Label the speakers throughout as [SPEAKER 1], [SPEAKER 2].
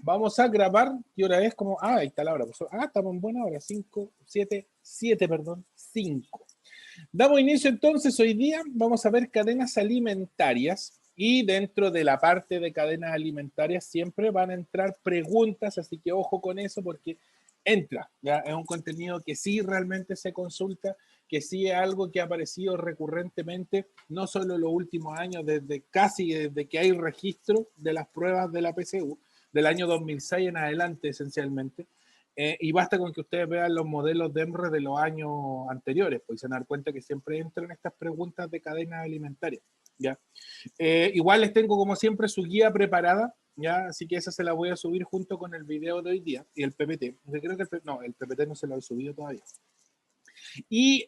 [SPEAKER 1] Vamos a grabar. ¿Qué hora es? Como, ahí está la hora. Estamos en buena hora. 5, 7, 7, perdón. 5. Damos inicio entonces. Hoy día vamos a ver cadenas alimentarias. Y dentro de la parte de cadenas alimentarias siempre van a entrar preguntas. Así que ojo con eso porque entra. ¿Ya? Es un contenido que sí realmente se consulta, que sí es algo que ha aparecido recurrentemente, no solo en los últimos años, desde que hay registro de las pruebas de la PSU, del año 2006 en adelante esencialmente, y basta con que ustedes vean los modelos de EMRE de los años anteriores, pues se van a dar cuenta que siempre entran estas preguntas de cadenas alimentarias. ¿Ya? Igual les tengo como siempre su guía preparada, ¿ya? Así que esa se la voy a subir junto con el video de hoy día y el PPT. Creo que el PPT no se lo he subido todavía. Y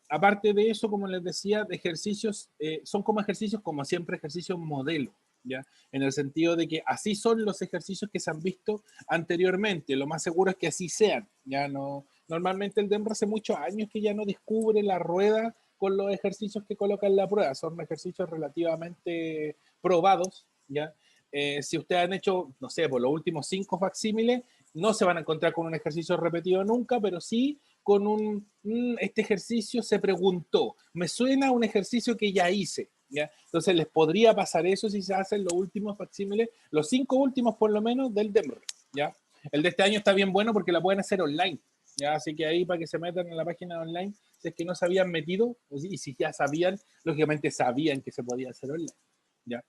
[SPEAKER 1] aparte de eso, como les decía, de ejercicios, son como ejercicios, como siempre, ejercicios modelo, ¿ya? En el sentido de que así son los ejercicios que se han visto anteriormente. Lo más seguro es que así sean. Ya no, normalmente el DEMRA hace muchos años que ya no descubre la rueda con los ejercicios que coloca en la prueba. Son ejercicios relativamente probados, ¿ya? Si ustedes han hecho, no sé, por los últimos 5 facsímiles, no se van a encontrar con un ejercicio repetido nunca, pero sí con este ejercicio se preguntó, me suena a un ejercicio que ya hice, ¿ya? Entonces les podría pasar eso si se hacen los últimos facsímiles, los 5 últimos por lo menos del DEMRE, ¿ya? El de este año está bien bueno porque la pueden hacer online, ¿ya? Así que ahí para que se metan en la página online, si es que no se habían metido, y si ya sabían, lógicamente sabían que se podía hacer online, ¿ya?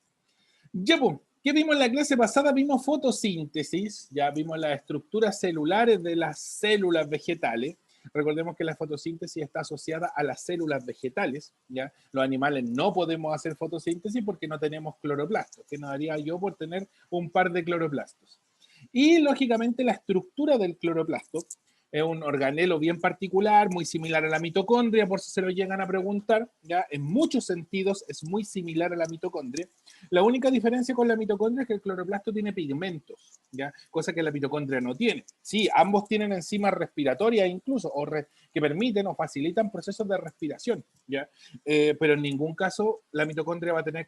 [SPEAKER 1] Ya, pues, ¿qué vimos en la clase pasada? Vimos fotosíntesis, ya vimos las estructuras celulares de las células vegetales. Recordemos que la fotosíntesis está asociada a las células vegetales, ¿ya? Los animales no podemos hacer fotosíntesis porque no tenemos cloroplastos, que nos daría yo por tener un par de cloroplastos. Y lógicamente la estructura del cloroplasto es un organelo bien particular, muy similar a la mitocondria, por si se lo llegan a preguntar, ¿ya? En muchos sentidos es muy similar a la mitocondria. La única diferencia con la mitocondria es que el cloroplasto tiene pigmentos, ¿ya? Cosa que la mitocondria no tiene. Sí, ambos tienen enzimas respiratorias incluso, que permiten o facilitan procesos de respiración, ¿ya? Pero en ningún caso la mitocondria va a tener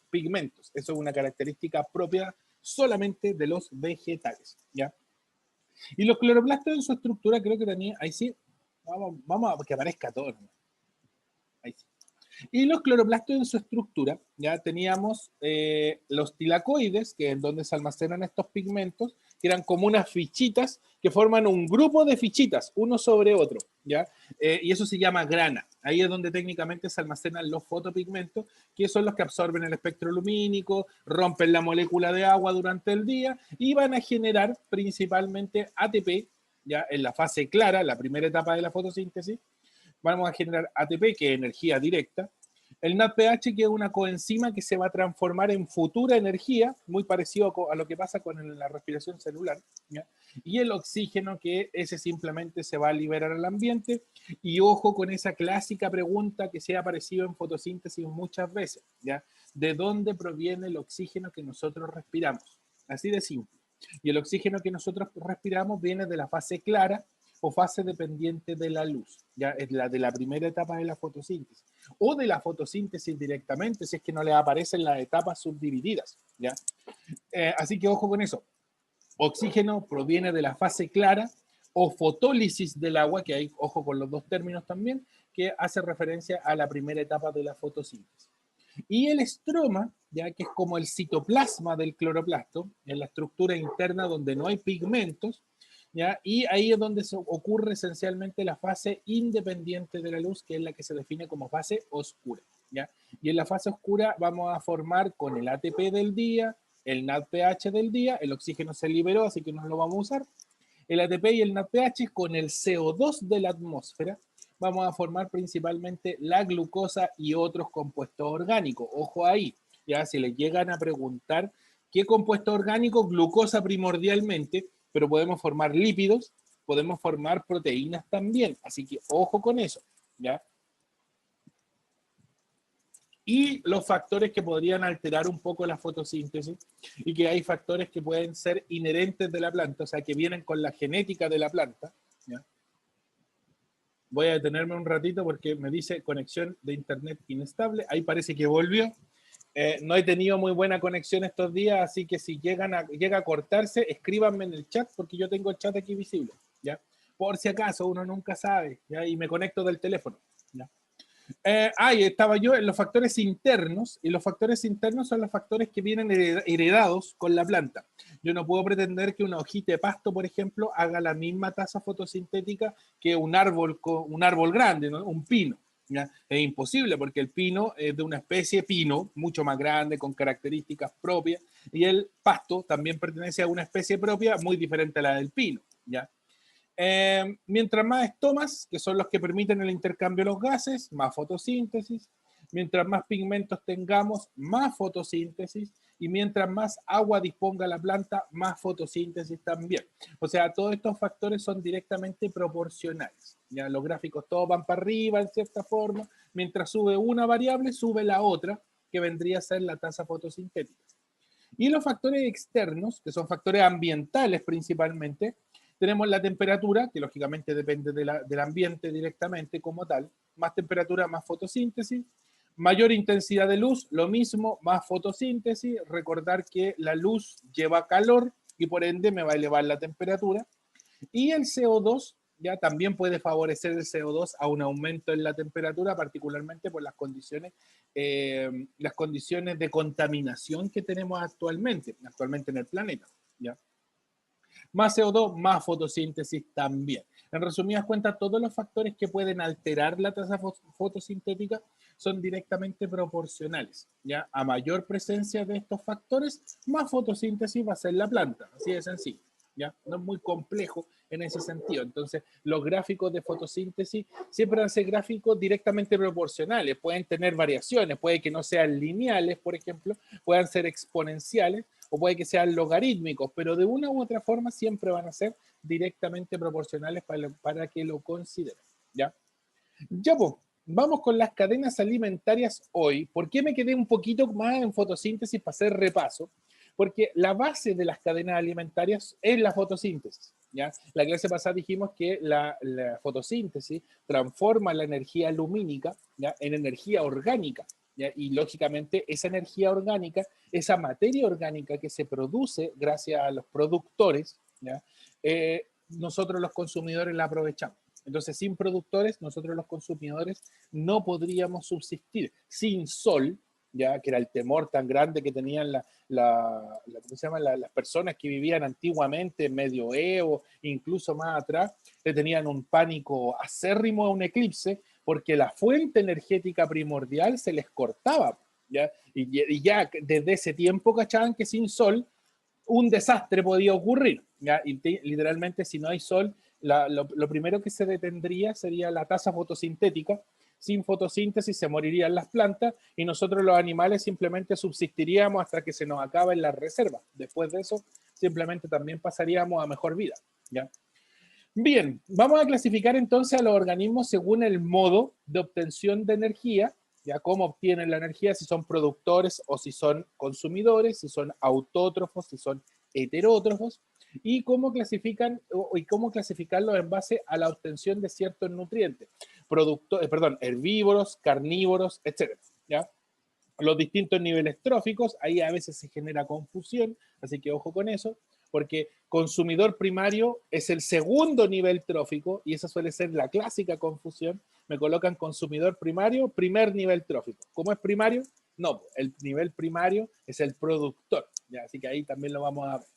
[SPEAKER 1] pigmentos. Eso es una característica propia solamente de los vegetales, ¿ya? Y los cloroplastos en su estructura creo que tenía, ahí sí, vamos a que aparezca todo, ¿no? Ahí sí. Y los cloroplastos en su estructura, ya teníamos los tilacoides, que es donde se almacenan estos pigmentos, que eran como unas fichitas que forman un grupo de fichitas, uno sobre otro, ¿ya? Y eso se llama grana. Ahí es donde técnicamente se almacenan los fotopigmentos, que son los que absorben el espectro lumínico, rompen la molécula de agua durante el día y van a generar principalmente ATP, ya en la fase clara, la primera etapa de la fotosíntesis. Vamos a generar ATP, que es energía directa, el NADPH, que es una coenzima que se va a transformar en futura energía, muy parecido a lo que pasa con la respiración celular, ¿ya? Y el oxígeno, que ese simplemente se va a liberar al ambiente. Y ojo con esa clásica pregunta que se ha aparecido en fotosíntesis muchas veces, ¿ya? ¿De dónde proviene el oxígeno que nosotros respiramos? Así de simple. Y el oxígeno que nosotros respiramos viene de la fase clara o fase dependiente de la luz, ya es la de la primera etapa de la fotosíntesis, o de la fotosíntesis directamente, si es que no le aparecen las etapas subdivididas, ¿ya? Así que ojo con eso. Oxígeno proviene de la fase clara o fotólisis del agua, que hay, ojo con los dos términos también, que hace referencia a la primera etapa de la fotosíntesis. Y el estroma, ya que es como el citoplasma del cloroplasto, en la estructura interna donde no hay pigmentos, ¿ya? Y ahí es donde se ocurre esencialmente la fase independiente de la luz, que es la que se define como fase oscura, ¿ya? Y en la fase oscura vamos a formar con el ATP del día, el NADPH del día, el oxígeno se liberó, así que no lo vamos a usar, el ATP y el NADPH con el CO2 de la atmósfera, vamos a formar principalmente la glucosa y otros compuestos orgánicos. Ojo ahí, ya si les llegan a preguntar qué compuesto orgánico, glucosa primordialmente, pero podemos formar lípidos, podemos formar proteínas también, así que ojo con eso, ¿ya? Y los factores que podrían alterar un poco la fotosíntesis y que hay factores que pueden ser inherentes de la planta, o sea, que vienen con la genética de la planta, ¿ya? Voy a detenerme un ratito porque me dice conexión de internet inestable, ahí parece que volvió. No he tenido muy buena conexión estos días, así que si llega a cortarse, escríbanme en el chat, porque yo tengo el chat aquí visible, ¿ya? Por si acaso, uno nunca sabe, ¿ya? Y me conecto del teléfono, ¿ya? Estaba yo en los factores internos, y los factores internos son los factores que vienen heredados con la planta. Yo no puedo pretender que una hojita de pasto, por ejemplo, haga la misma tasa fotosintética que un árbol grande, ¿no? Un pino. ¿Ya? Es imposible porque el pino es de una especie pino, mucho más grande, con características propias, y el pasto también pertenece a una especie propia muy diferente a la del pino. ¿Ya? Mientras más estomas, que son los que permiten el intercambio de los gases, más fotosíntesis. Mientras más pigmentos tengamos, más fotosíntesis. Y mientras más agua disponga la planta, más fotosíntesis también. O sea, todos estos factores son directamente proporcionales. Ya los gráficos todos van para arriba en cierta forma. Mientras sube una variable, sube la otra, que vendría a ser la tasa fotosintética. Y los factores externos, que son factores ambientales principalmente, tenemos la temperatura, que lógicamente depende del ambiente directamente como tal. Más temperatura, más fotosíntesis. Mayor intensidad de luz, lo mismo, más fotosíntesis. Recordar que la luz lleva calor y por ende me va a elevar la temperatura. Y el CO2 ya también puede favorecer el CO2 a un aumento en la temperatura, particularmente por las condiciones de contaminación que tenemos actualmente en el planeta. ¿Ya? Más CO2, más fotosíntesis también. En resumidas cuentas, todos los factores que pueden alterar la tasa fotosintética son directamente proporcionales. ¿Ya? A mayor presencia de estos factores, más fotosíntesis va a ser la planta. Así de sencillo. ¿Ya? No es muy complejo en ese sentido. Entonces, los gráficos de fotosíntesis siempre van a ser gráficos directamente proporcionales. Pueden tener variaciones, puede que no sean lineales, por ejemplo, puedan ser exponenciales, o puede que sean logarítmicos, pero de una u otra forma siempre van a ser directamente proporcionales para que lo consideren. ¿Ya? Ya, pues, vamos con las cadenas alimentarias hoy. ¿Por qué me quedé un poquito más en fotosíntesis para hacer repaso? Porque la base de las cadenas alimentarias es la fotosíntesis. ¿Ya? La clase pasada dijimos que la fotosíntesis transforma la energía lumínica, ¿ya?, en energía orgánica. ¿Ya? Y lógicamente esa energía orgánica, esa materia orgánica que se produce gracias a los productores, ¿ya?, nosotros los consumidores la aprovechamos. Entonces, sin productores, nosotros los consumidores no podríamos subsistir. Sin sol, ya que era el temor tan grande que tenían ¿cómo se llama? Las personas que vivían antiguamente en medioevo, incluso más atrás, que tenían un pánico acérrimo a un eclipse, porque la fuente energética primordial se les cortaba. ¿Ya? Y ya desde ese tiempo cachaban que sin sol un desastre podía ocurrir. ¿Ya? Y literalmente, si no hay sol, lo primero que se detendría sería la tasa fotosintética. Sin fotosíntesis se morirían las plantas y nosotros los animales simplemente subsistiríamos hasta que se nos acaben las reservas. Después de eso, simplemente también pasaríamos a mejor vida. ¿Ya? Bien, vamos a clasificar entonces a los organismos según el modo de obtención de energía, ya cómo obtienen la energía, si son productores o si son consumidores, si son autótrofos, si son heterótrofos, y cómo clasificarlos en base a la obtención de ciertos nutrientes, herbívoros, carnívoros, etc. ¿Ya? Los distintos niveles tróficos, ahí a veces se genera confusión, así que ojo con eso, porque consumidor primario es el segundo nivel trófico y esa suele ser la clásica confusión. Me colocan consumidor primario, primer nivel trófico. ¿Cómo es primario? No, el nivel primario es el productor, ¿ya? Así que ahí también lo vamos a ver.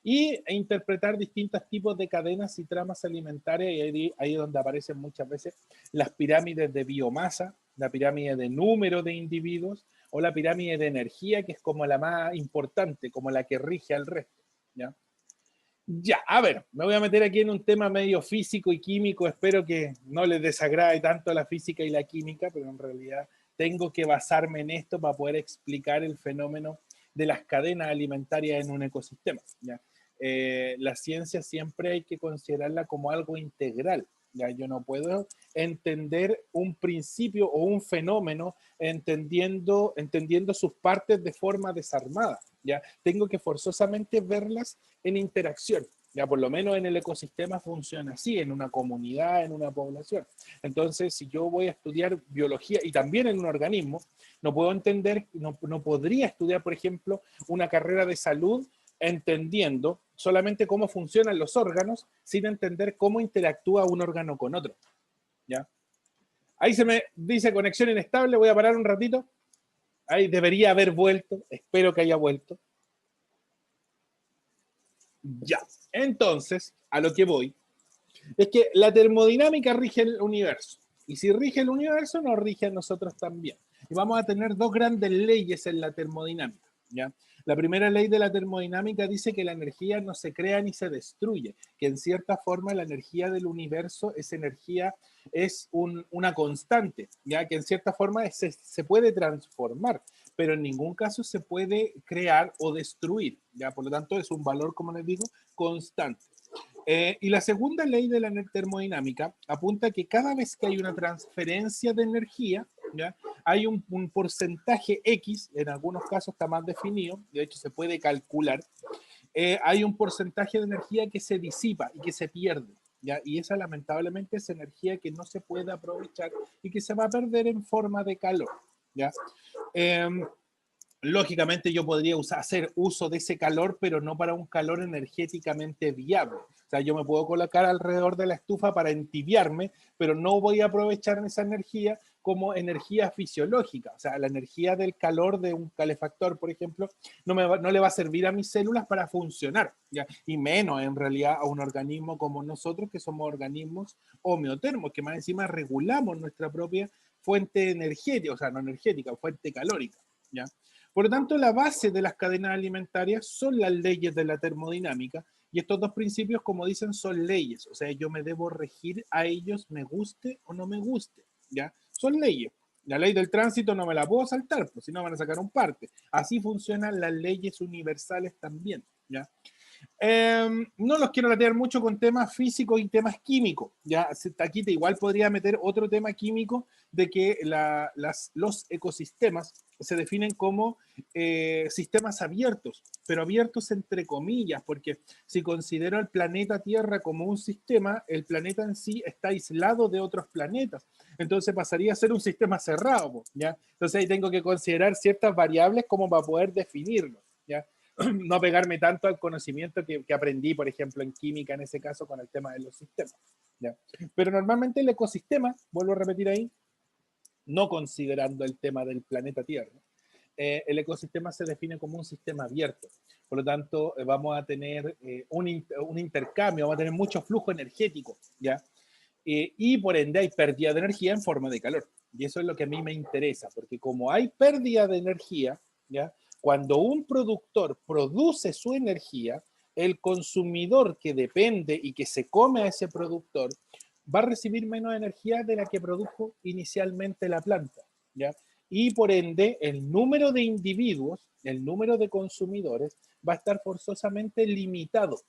[SPEAKER 1] Y interpretar distintos tipos de cadenas y tramas alimentarias, y ahí es donde aparecen muchas veces las pirámides de biomasa, la pirámide de número de individuos o la pirámide de energía, que es como la más importante, como la que rige al resto. ¿Ya? Ya, a ver, me voy a meter aquí en un tema medio físico y químico, espero que no les desagrade tanto la física y la química, pero en realidad tengo que basarme en esto para poder explicar el fenómeno de las cadenas alimentarias en un ecosistema. ¿Ya? La ciencia siempre hay que considerarla como algo integral. ¿Ya? Yo no puedo entender un principio o un fenómeno entendiendo sus partes de forma desarmada. ¿Ya? Tengo que forzosamente verlas en interacción. Ya por lo menos en el ecosistema funciona así, en una comunidad, en una población. Entonces, si yo voy a estudiar biología y también en un organismo, no puedo entender, no podría estudiar, por ejemplo, una carrera de salud entendiendo solamente cómo funcionan los órganos sin entender cómo interactúa un órgano con otro. ¿Ya? Ahí se me dice conexión inestable, voy a parar un ratito. Ahí debería haber vuelto, espero que haya vuelto. Ya, entonces, a lo que voy, es que la termodinámica rige el universo. Y si rige el universo, nos rige a nosotros también. Y vamos a tener dos grandes leyes en la termodinámica. ¿Ya? La primera ley de la termodinámica dice que la energía no se crea ni se destruye, que en cierta forma la energía del universo, esa energía es una constante, ya que en cierta forma se puede transformar, pero en ningún caso se puede crear o destruir. ¿Ya? Por lo tanto, es un valor, como les digo, constante. Y la segunda ley de la termodinámica apunta que cada vez que hay una transferencia de energía, ¿ya? Hay un porcentaje X, en algunos casos está más definido, de hecho se puede calcular, hay un porcentaje de energía que se disipa y que se pierde. ¿Ya? Y esa lamentablemente es energía que no se puede aprovechar y que se va a perder en forma de calor. ¿Ya? Lógicamente yo podría hacer uso de ese calor, pero no para un calor energéticamente viable. O sea, yo me puedo colocar alrededor de la estufa para entibiarme, pero no voy a aprovechar esa energía como energía fisiológica. O sea, la energía del calor de un calefactor, por ejemplo, no le va a servir a mis células para funcionar, ¿ya? Y menos en realidad a un organismo como nosotros, que somos organismos homeotermos, que más encima regulamos nuestra propia fuente energética, o sea, no energética, fuente calórica, ¿ya? Por lo tanto, la base de las cadenas alimentarias son las leyes de la termodinámica y estos dos principios, como dicen, son leyes. O sea, yo me debo regir a ellos, me guste o no me guste. ¿Ya? Son leyes. La ley del tránsito no me la puedo saltar, pues si no van a sacar un parte. Así funcionan las leyes universales también. ¿Ya? No los quiero latear mucho con temas físicos y temas químicos. Ya, aquí te igual podría meter otro tema químico de que los ecosistemas se definen como sistemas abiertos, pero abiertos entre comillas, porque si considero el planeta Tierra como un sistema, el planeta en sí está aislado de otros planetas. Entonces pasaría a ser un sistema cerrado, ¿ya? Entonces ahí tengo que considerar ciertas variables como para poder definirlo, ¿ya? No apegarme tanto al conocimiento que aprendí, por ejemplo, en química, en ese caso, con el tema de los sistemas. ¿Ya? Pero normalmente el ecosistema, vuelvo a repetir ahí, no considerando el tema del planeta Tierra, el ecosistema se define como un sistema abierto. Por lo tanto, vamos a tener un intercambio, vamos a tener mucho flujo energético, ¿ya? Y por ende hay pérdida de energía en forma de calor. Y eso es lo que a mí me interesa, porque como hay pérdida de energía, ¿ya? Cuando un productor produce su energía, el consumidor que depende y que se come a ese productor va a recibir menos energía de la que produjo inicialmente la planta, ¿ya? Y por ende, el número de individuos, el número de consumidores va a estar forzosamente limitado.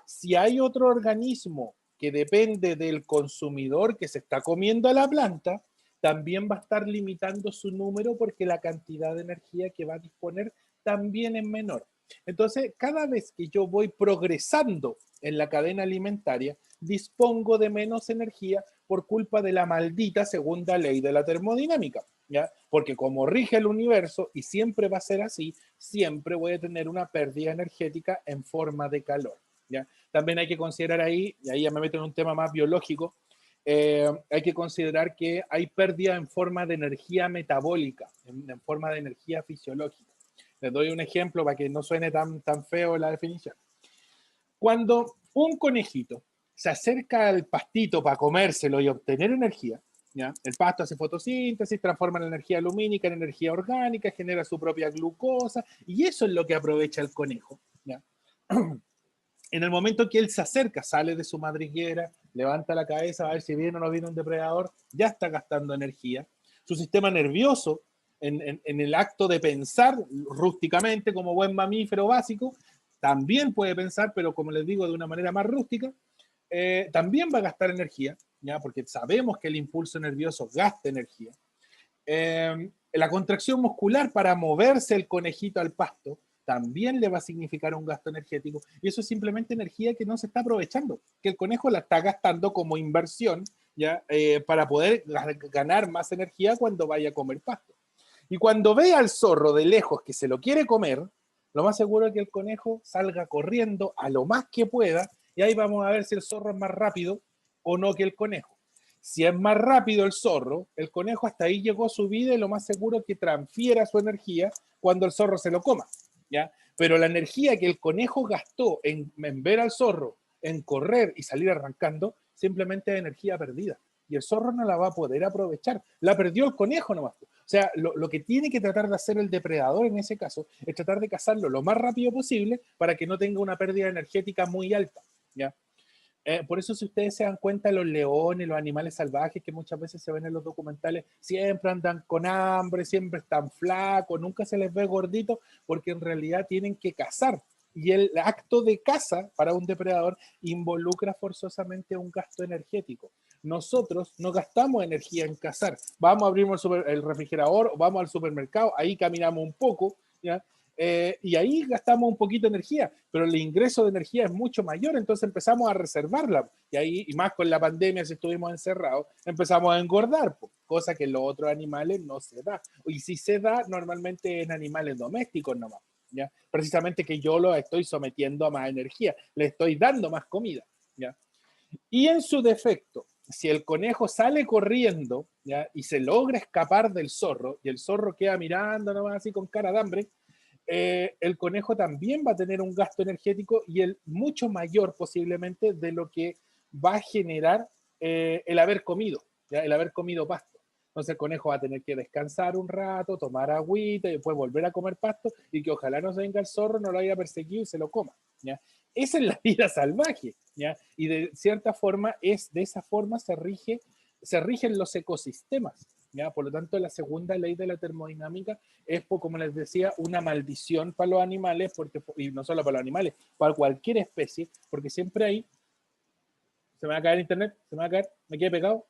[SPEAKER 1] Si hay otro organismo que depende del consumidor que se está comiendo a la planta, también va a estar limitando su número porque la cantidad de energía que va a disponer también es menor. Entonces, cada vez que yo voy progresando en la cadena alimentaria, dispongo de menos energía por culpa de la maldita segunda ley de la termodinámica, ¿ya? Porque como rige el universo y siempre va a ser así, siempre voy a tener una pérdida energética en forma de calor, ¿ya? También hay que considerar ahí, y ahí ya me meto en un tema más biológico, hay que considerar que hay pérdida en forma de energía metabólica, en forma de energía fisiológica. Les doy un ejemplo para que no suene tan feo la definición. Cuando un conejito se acerca al pastito para comérselo y obtener energía, ¿ya? El pasto hace fotosíntesis, transforma la energía lumínica en energía orgánica, genera su propia glucosa, y eso es lo que aprovecha el conejo, ¿ya? En el momento que él se acerca, sale de su madriguera, levanta la cabeza a ver si viene o no viene un depredador, ya está gastando energía. Su sistema nervioso, en el acto de pensar rústicamente como buen mamífero básico, también puede pensar, pero como les digo, de una manera más rústica, también va a gastar energía, ¿ya? Porque sabemos que el impulso nervioso gasta energía. La contracción muscular para moverse el conejito al pasto también le va a significar un gasto energético. Y eso es simplemente energía que no se está aprovechando, que el conejo la está gastando como inversión, ¿ya? Para poder ganar más energía cuando vaya a comer pasto. Y cuando ve al zorro de lejos que se lo quiere comer, lo más seguro es que el conejo salga corriendo a lo más que pueda, y ahí vamos a ver si el zorro es más rápido o no que el conejo. Si es más rápido el zorro, el conejo hasta ahí llegó su vida y lo más seguro es que transfiera su energía cuando el zorro se lo coma, ¿ya? Pero la energía que el conejo gastó en ver al zorro, en correr y salir arrancando, simplemente es energía perdida. Y el zorro no la va a poder aprovechar. La perdió el conejo nomás. O sea, lo que tiene que tratar de hacer el depredador en ese caso es tratar de cazarlo lo más rápido posible para que no tenga una pérdida energética muy alta, ¿ya? Por eso, si ustedes se dan cuenta, los leones, los animales salvajes que muchas veces se ven en los documentales, siempre andan con hambre, siempre están flacos, nunca se les ve gordito, porque en realidad tienen que cazar. Y el acto de caza para un depredador involucra forzosamente un gasto energético. Nosotros no gastamos energía en cazar. Vamos a abrir el refrigerador, vamos al supermercado, ahí caminamos un poco, ¿ya? Y ahí gastamos un poquito de energía, pero el ingreso de energía es mucho mayor, entonces empezamos a reservarla. Y ahí, y más con la pandemia, si estuvimos encerrados, empezamos a engordar, cosa que en los otros animales no se da. Y si se da, normalmente en animales domésticos nomás, ¿ya? Precisamente que yo lo estoy sometiendo a más energía, le estoy dando más comida, ¿ya? Y en su defecto, si el conejo sale corriendo, ¿ya? Y se logra escapar del zorro, y el zorro queda mirando nomás así con cara de hambre, el conejo también va a tener un gasto energético y el mucho mayor posiblemente de lo que va a generar el haber comido, ¿ya? El haber comido pasto. Entonces el conejo va a tener que descansar un rato, tomar agüita y después volver a comer pasto y que ojalá no se venga el zorro, no lo haya perseguido y se lo coma, ¿ya? Esa es la vida salvaje, ¿ya? Y de cierta forma, de esa forma se rigen los ecosistemas, ¿ya? Por lo tanto, la segunda ley de la termodinámica es, como les decía, una maldición para los animales, y no solo para los animales, para cualquier especie, porque siempre hay, se me va a caer internet, se me va a caer, me quedé pegado,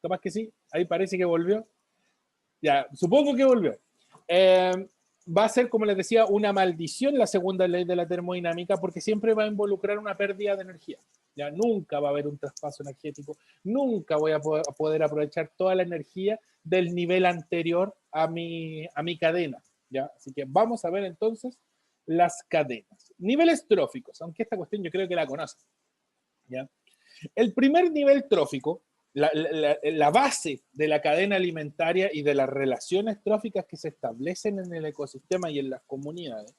[SPEAKER 1] capaz que sí, ahí parece que volvió, ya, supongo que volvió. Va a ser, como les decía, una maldición la segunda ley de la termodinámica, porque siempre va a involucrar una pérdida de energía. Ya nunca va a haber un traspaso energético, nunca voy a poder aprovechar toda la energía del nivel anterior a mi cadena, ¿ya? Así que vamos a ver entonces las cadenas. Niveles tróficos, aunque esta cuestión yo creo que la conocen, ¿ya? El primer nivel trófico, la base de la cadena alimentaria y de las relaciones tróficas que se establecen en el ecosistema y en las comunidades,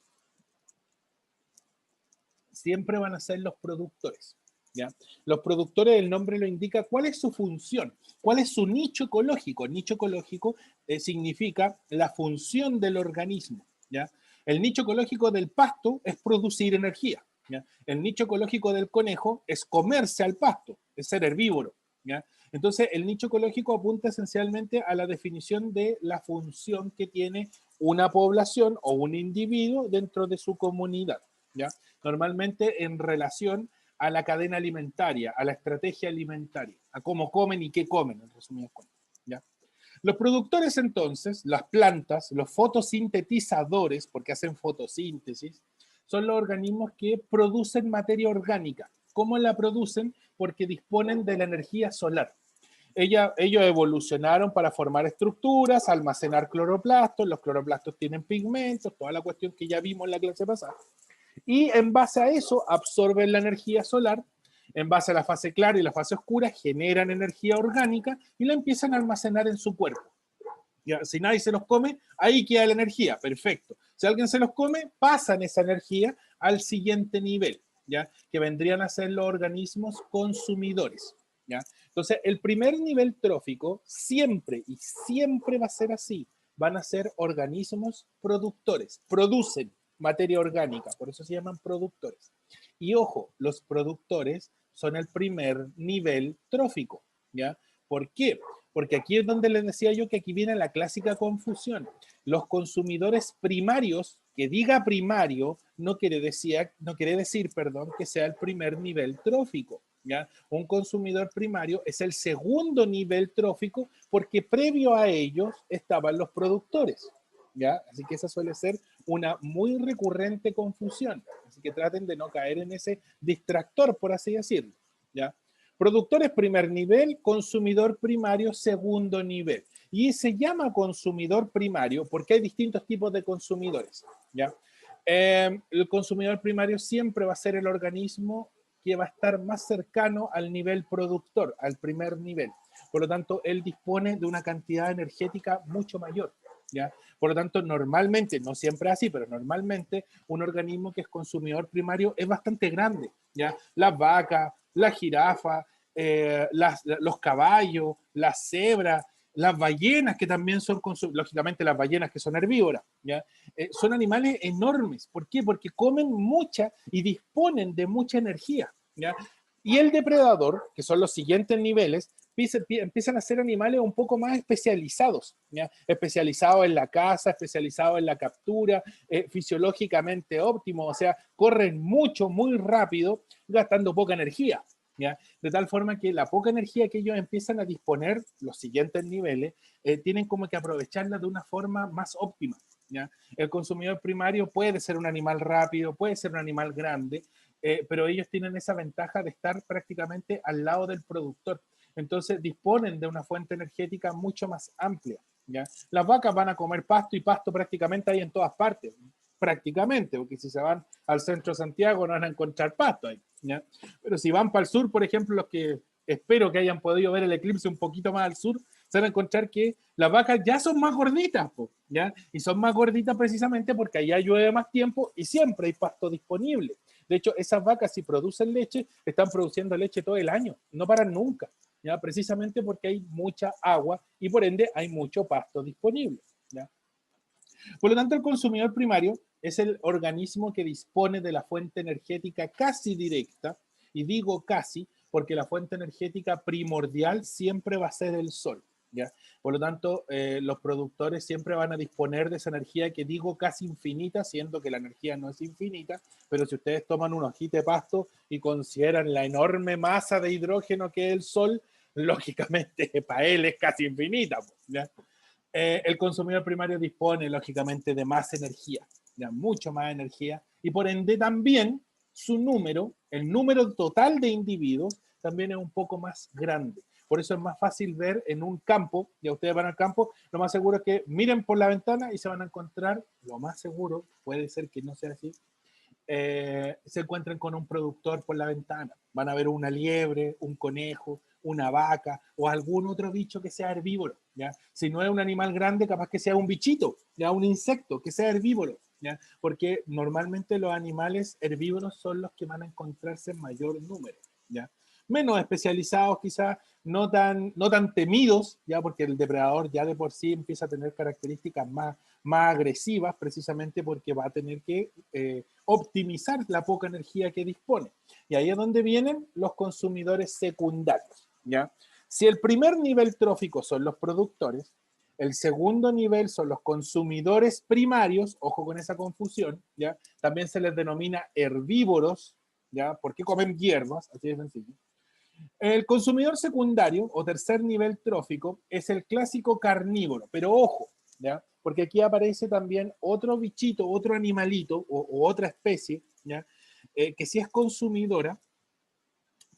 [SPEAKER 1] siempre van a ser los productores, ¿ya? Los productores, el nombre lo indica, ¿cuál es su función? ¿Cuál es su nicho ecológico? El nicho ecológico significa la función del organismo, ¿ya? El nicho ecológico del pasto es producir energía, ¿ya? El nicho ecológico del conejo es comerse al pasto, es ser herbívoro, ¿ya? Entonces, el nicho ecológico apunta esencialmente a la definición de la función que tiene una población o un individuo dentro de su comunidad, ¿ya? Normalmente en relación a la cadena alimentaria, a la estrategia alimentaria, a cómo comen y qué comen, en resumidas cuentas, ¿ya? Los productores entonces, las plantas, los fotosintetizadores, porque hacen fotosíntesis, son los organismos que producen materia orgánica. ¿Cómo la producen? Porque disponen de la energía solar. Ellos evolucionaron para formar estructuras, almacenar cloroplastos, los cloroplastos tienen pigmentos, toda la cuestión que ya vimos en la clase pasada. Y en base a eso absorben la energía solar, en base a la fase clara y la fase oscura generan energía orgánica y la empiezan a almacenar en su cuerpo. Ya, si nadie se los come, ahí queda la energía, perfecto. Si alguien se los come, pasan esa energía al siguiente nivel, ¿ya? Que vendrían a ser los organismos consumidores, ¿ya? Entonces, el primer nivel trófico siempre y siempre va a ser así. Van a ser organismos productores, producen materia orgánica, por eso se llaman productores. Y ojo, los productores son el primer nivel trófico, ¿ya? ¿Por qué? Porque aquí es donde les decía yo que aquí viene la clásica confusión. Los consumidores primarios, que diga primario, no quiere decir, perdón, que sea el primer nivel trófico, ¿ya? Un consumidor primario es el segundo nivel trófico porque previo a ellos estaban los productores, ¿ya? Así que esa suele ser una muy recurrente confusión. Así que traten de no caer en ese distractor, por así decirlo, ¿ya? Productores primer nivel, consumidor primario segundo nivel. Y se llama consumidor primario porque hay distintos tipos de consumidores, ¿ya? El consumidor primario siempre va a ser el organismo que va a estar más cercano al nivel productor, al primer nivel. Por lo tanto, él dispone de una cantidad energética mucho mayor, ¿ya? Por lo tanto, normalmente, no siempre así, pero normalmente un organismo que es consumidor primario es bastante grande, ¿ya? Las vacas, la jirafa, los caballos, las cebras, las ballenas, que también son, lógicamente las ballenas que son herbívoras, ¿ya? Son animales enormes. ¿Por qué? Porque comen mucha y disponen de mucha energía, ¿ya? Y el depredador, que son los siguientes niveles, empiezan a ser animales un poco más especializados, ¿ya? Especializados en la caza, especializados en la captura, fisiológicamente óptimos, o sea, corren mucho, muy rápido, gastando poca energía, ¿ya? De tal forma que la poca energía que ellos empiezan a disponer, los siguientes niveles, tienen como que aprovecharla de una forma más óptima, ¿ya? El consumidor primario puede ser un animal rápido, puede ser un animal grande, pero ellos tienen esa ventaja de estar prácticamente al lado del productor. Entonces disponen de una fuente energética mucho más amplia, ¿ya? Las vacas van a comer pasto y pasto prácticamente hay en todas partes, prácticamente, porque si se van al centro de Santiago no van a encontrar pasto ahí, ¿ya? Pero si van para el sur, por ejemplo, los que espero que hayan podido ver el eclipse un poquito más al sur, se van a encontrar que las vacas ya son más gorditas, ¿ya? Y son más gorditas precisamente porque allá llueve más tiempo y siempre hay pasto disponible. De hecho, esas vacas, si producen leche, están produciendo leche todo el año, no paran nunca, ¿ya? Precisamente porque hay mucha agua y por ende hay mucho pasto disponible, ¿ya? Por lo tanto, el consumidor primario es el organismo que dispone de la fuente energética casi directa, y digo casi porque la fuente energética primordial siempre va a ser el sol, ¿ya? Por lo tanto, los productores siempre van a disponer de esa energía que digo casi infinita, siendo que la energía no es infinita, pero si ustedes toman un hojita de pasto y consideran la enorme masa de hidrógeno que es el sol, lógicamente para él es casi infinita, ¿ya? El consumidor primario dispone, lógicamente, de más energía, ya mucho más energía, y por ende también su número, el número total de individuos, también es un poco más grande. Por eso es más fácil ver en un campo, ya ustedes van al campo, lo más seguro es que miren por la ventana y se van a encontrar, lo más seguro, puede ser que no sea así, se encuentren con un productor por la ventana. Van a ver una liebre, un conejo, una vaca o algún otro bicho que sea herbívoro, ¿ya? Si no es un animal grande, capaz que sea un bichito, ¿ya? Un insecto que sea herbívoro, ¿ya? Porque normalmente los animales herbívoros son los que van a encontrarse en mayor número, ¿ya? Menos especializados quizás, no tan temidos, ya porque el depredador ya de por sí empieza a tener características más agresivas, precisamente porque va a tener que optimizar la poca energía que dispone. Y ahí es donde vienen los consumidores secundarios, ¿ya? Si el primer nivel trófico son los productores, el segundo nivel son los consumidores primarios, ojo con esa confusión, ¿ya? También se les denomina herbívoros, ¿ya? Porque comen hierbas, así de sencillo. El consumidor secundario o tercer nivel trófico es el clásico carnívoro, pero ojo, ¿ya? Porque aquí aparece también otro bichito, otro animalito o otra especie, ¿ya? Que si es consumidora,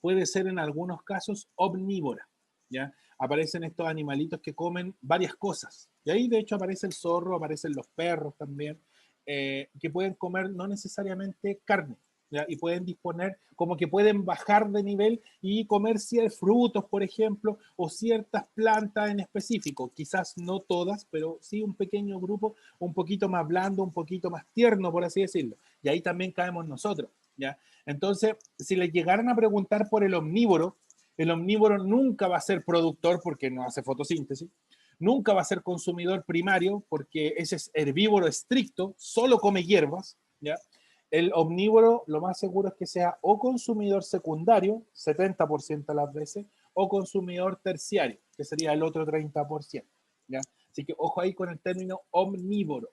[SPEAKER 1] puede ser en algunos casos omnívora, ¿ya? Aparecen estos animalitos que comen varias cosas. Y ahí de hecho aparece el zorro, aparecen los perros también, que pueden comer no necesariamente carne, ¿ya? Y pueden disponer, como que pueden bajar de nivel y comer ciertos frutos, por ejemplo, o ciertas plantas en específico. Quizás no todas, pero sí un pequeño grupo, un poquito más blando, un poquito más tierno, por así decirlo. Y ahí también caemos nosotros, ¿ya? Entonces, si le llegaran a preguntar por el omnívoro nunca va a ser productor porque no hace fotosíntesis, nunca va a ser consumidor primario porque ese es herbívoro estricto, solo come hierbas, ¿ya? El omnívoro lo más seguro es que sea o consumidor secundario, 70% de las veces, o consumidor terciario, que sería el otro 30%, ¿ya? Así que ojo ahí con el término omnívoro.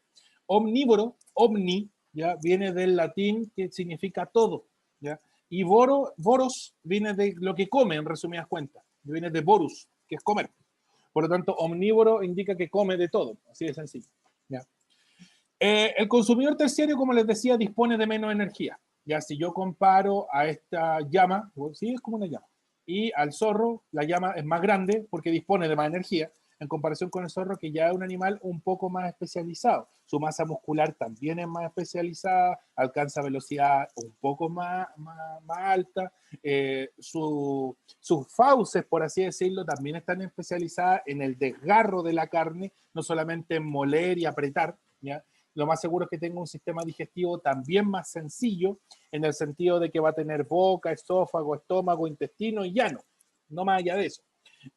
[SPEAKER 1] Omnívoro, omni, ¿ya? Viene del latín que significa todo, ¿ya? Y boros viene de lo que come, en resumidas cuentas. Viene de borus, que es comer. Por lo tanto, omnívoro indica que come de todo, así de sencillo, ¿ya? El consumidor terciario, como les decía, dispone de menos energía. Ya si yo comparo a esta llama, sí, es como una llama, y al zorro, la llama es más grande porque dispone de más energía en comparación con el zorro, que ya es un animal un poco más especializado. Su masa muscular también es más especializada, alcanza velocidad un poco más alta. Sus fauces, por así decirlo, también están especializadas en el desgarro de la carne, no solamente en moler y apretar, ¿ya? Lo más seguro es que tenga un sistema digestivo también más sencillo, en el sentido de que va a tener boca, esófago, estómago, intestino y llano, no más allá de eso.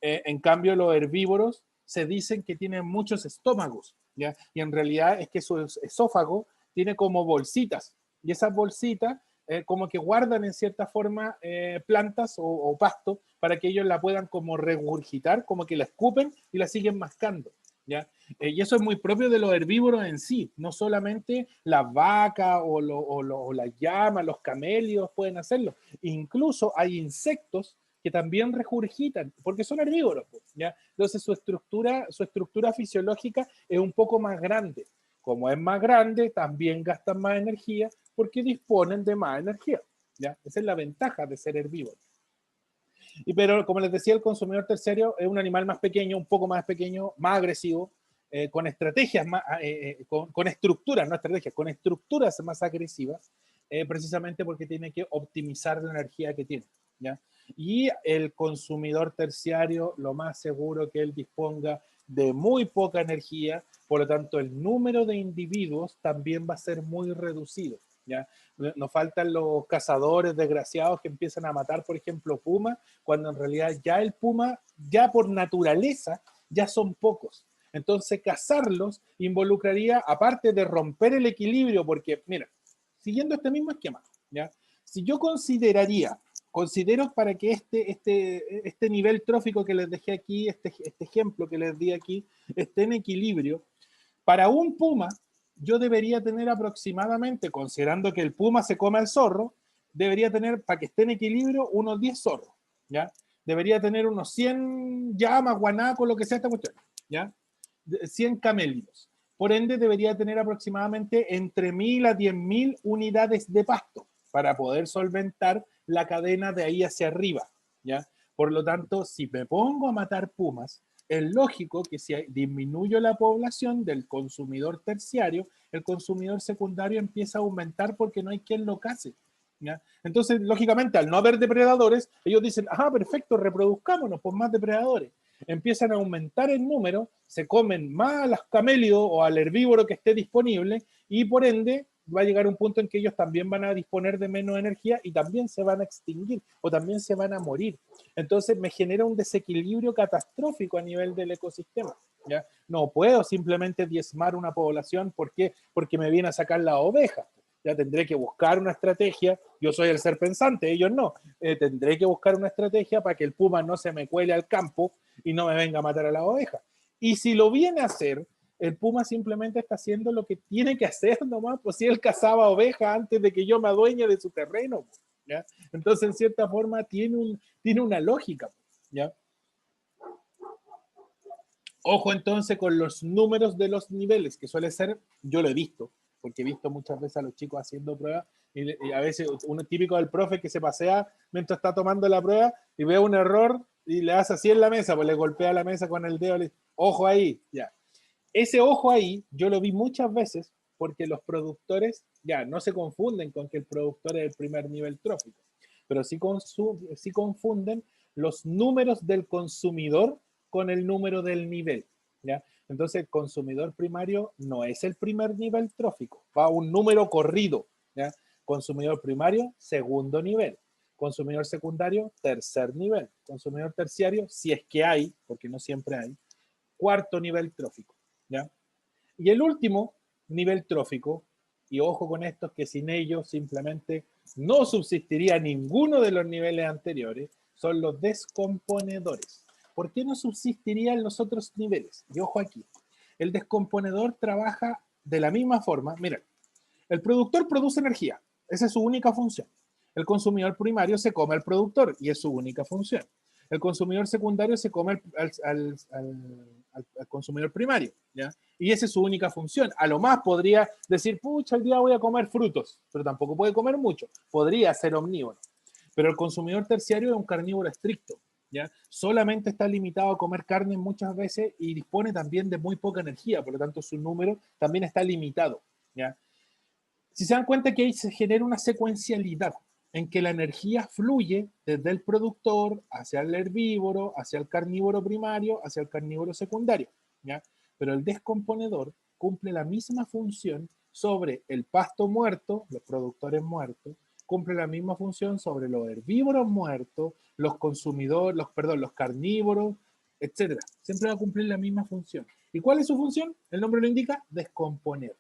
[SPEAKER 1] En cambio, los herbívoros se dicen que tienen muchos estómagos, ¿ya? Y en realidad es que su esófago tiene como bolsitas, y esas bolsitas como que guardan en cierta forma plantas o pasto para que ellos la puedan como regurgitar, como que la escupen y la siguen mascando, ¿ya? Y eso es muy propio de los herbívoros en sí, no solamente las vacas o las llamas, los camelios pueden hacerlo, incluso hay insectos que también regurgitan, porque son herbívoros, ¿ya? Entonces su estructura fisiológica es un poco más grande. Como es más grande, también gastan más energía porque disponen de más energía, ¿ya? Esa es la ventaja de ser herbívoro. Pero como les decía, el consumidor terciario es un animal más pequeño, un poco más pequeño, más agresivo, con estrategias más, con estructuras, no estrategias, con estructuras más agresivas, precisamente porque tiene que optimizar la energía que tiene, ¿ya? Y el consumidor terciario, lo más seguro que él disponga de muy poca energía, por lo tanto el número de individuos también va a ser muy reducido, ¿ya? Nos faltan los cazadores desgraciados que empiezan a matar, por ejemplo, pumas, cuando en realidad ya el puma, ya por naturaleza, ya son pocos. Entonces, cazarlos involucraría, aparte de romper el equilibrio, porque, mira, siguiendo este mismo esquema, ¿ya? Si yo considero para que este nivel trófico que les dejé aquí, este ejemplo que les di aquí, esté en equilibrio, para un puma, yo debería tener aproximadamente, considerando que el puma se come al zorro, debería tener, para que esté en equilibrio, unos 10 zorros, ¿ya? Debería tener unos 100 llamas, guanacos, lo que sea esta cuestión, ¿ya? 100 camélidos. Por ende, debería tener aproximadamente entre 1000 a 10.000 unidades de pasto para poder solventar la cadena de ahí hacia arriba, ¿ya? Por lo tanto, si me pongo a matar pumas, es lógico que si disminuyo la población del consumidor terciario, el consumidor secundario empieza a aumentar porque no hay quien lo case, ¿ya? Entonces, lógicamente, al no haber depredadores, ellos dicen, ah, perfecto, reproduzcámonos por más depredadores. Empiezan a aumentar el número, se comen más a los camélidos o al herbívoro que esté disponible y por ende va a llegar un punto en que ellos también van a disponer de menos energía y también se van a extinguir o también se van a morir. Entonces me genera un desequilibrio catastrófico a nivel del ecosistema, ¿ya? No puedo simplemente diezmar una población porque me viene a sacar la oveja. Ya tendré que buscar una estrategia. Yo soy el ser pensante, ellos no. Tendré que buscar una estrategia para que el puma no se me cuele al campo y no me venga a matar a la oveja. Y si lo viene a hacer, el puma simplemente está haciendo lo que tiene que hacer nomás, pues si él cazaba ovejas antes de que yo me adueñe de su terreno, ¿ya? Entonces, en cierta forma, tiene una lógica, ¿ya? Ojo entonces con los números de los niveles, que suele ser, yo lo he visto, porque he visto muchas veces a los chicos haciendo pruebas y a veces uno típico del profe que se pasea mientras está tomando la prueba y ve un error y le hace así en la mesa, pues le golpea la mesa con el dedo, ojo ahí, ya. Ese ojo ahí yo lo vi muchas veces porque los productores ya no se confunden con que el productor es el primer nivel trófico, pero sí confunden los números del consumidor con el número del nivel, ¿ya? Entonces el consumidor primario no es el primer nivel trófico, va a un número corrido, ¿ya? Consumidor primario, segundo nivel. Consumidor secundario, tercer nivel. Consumidor terciario, si es que hay, porque no siempre hay, cuarto nivel trófico, ¿ya? Y el último nivel trófico, y ojo con esto, que sin ellos simplemente no subsistiría ninguno de los niveles anteriores, son los descomponedores. ¿Por qué no subsistirían los otros niveles? Y ojo aquí, el descomponedor trabaja de la misma forma. Miren, el productor produce energía, esa es su única función. El consumidor primario se come al productor y es su única función. El consumidor secundario se come al consumidor primario, ¿ya? Y esa es su única función. A lo más podría decir, pucha, el día voy a comer frutos, pero tampoco puede comer mucho. Podría ser omnívoro. Pero el consumidor terciario es un carnívoro estricto, ¿ya? Solamente está limitado a comer carne muchas veces y dispone también de muy poca energía, por lo tanto su número también está limitado, ¿ya? Si se dan cuenta que ahí se genera una secuencialidad en que la energía fluye desde el productor hacia el herbívoro, hacia el carnívoro primario, hacia el carnívoro secundario, ¿ya? Pero el descomponedor cumple la misma función sobre el pasto muerto, los productores muertos, cumple la misma función sobre los herbívoros muertos, los consumidores, los carnívoros, etcétera. Siempre va a cumplir la misma función. ¿Y cuál es su función? El nombre lo indica, descomponer.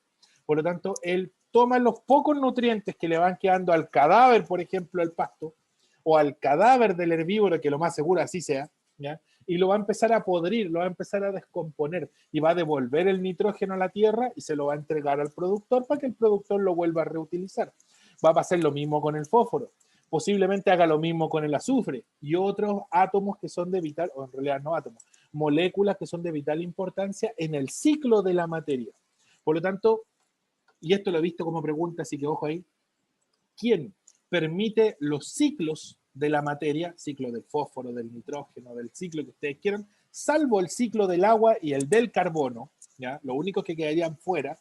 [SPEAKER 1] Por lo tanto, él toma los pocos nutrientes que le van quedando al cadáver, por ejemplo, al pasto, o al cadáver del herbívoro, que lo más seguro así sea, ¿ya? Y lo va a empezar a podrir, lo va a empezar a descomponer y va a devolver el nitrógeno a la tierra y se lo va a entregar al productor para que el productor lo vuelva a reutilizar. Va a pasar lo mismo con el fósforo. Posiblemente haga lo mismo con el azufre y otros átomos que son de vital, o en realidad no átomos, moléculas que son de vital importancia en el ciclo de la materia. Por lo tanto, y esto lo he visto como pregunta, así que ojo ahí, ¿quién permite los ciclos de la materia, ciclo del fósforo, del nitrógeno, del ciclo que ustedes quieran, salvo el ciclo del agua y el del carbono, ¿ya? Lo único que quedarían fuera,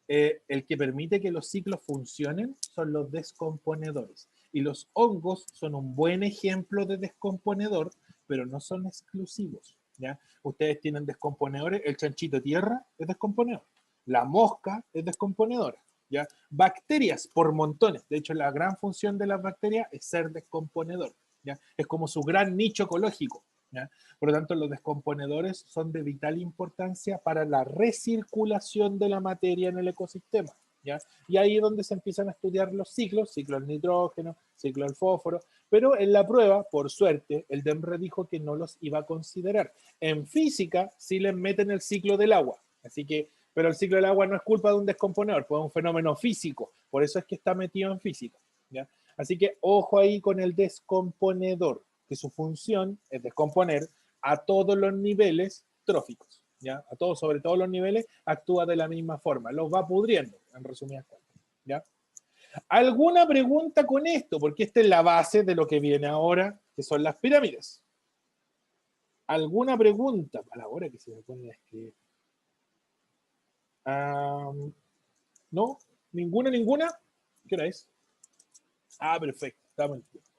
[SPEAKER 1] el que permite que los ciclos funcionen son los descomponedores. Y los hongos son un buen ejemplo de descomponedor, pero no son exclusivos, ¿ya? Ustedes tienen descomponedores, el chanchito tierra es descomponedor, la mosca es descomponedora, ¿ya? Bacterias por montones. De hecho, la gran función de las bacterias es ser descomponedor, ¿ya? Es como su gran nicho ecológico, ¿ya? Por lo tanto, los descomponedores son de vital importancia para la recirculación de la materia en el ecosistema, ¿ya? Y ahí es donde se empiezan a estudiar los ciclos, ciclo del nitrógeno, ciclo del fósforo, pero en la prueba, por suerte, el DEMRE dijo que no los iba a considerar. En física sí les meten el ciclo del agua, así que, pero el ciclo del agua no es culpa de un descomponedor, pues es un fenómeno físico, por eso es que está metido en física, ¿ya? Así que ojo ahí con el descomponedor, que su función es descomponer a todos los niveles tróficos, ¿ya? A todos, sobre todos los niveles, actúa de la misma forma, los va pudriendo, en resumidas cuentas, ¿ya? ¿Alguna pregunta con esto? Porque esta es la base de lo que viene ahora, que son las pirámides. ¿Alguna pregunta? A la hora que se me pone a escribir. ¿No? ¿Ninguna, ninguna? ¿Qué hora es? Ah, perfecto, estamos en tiempo.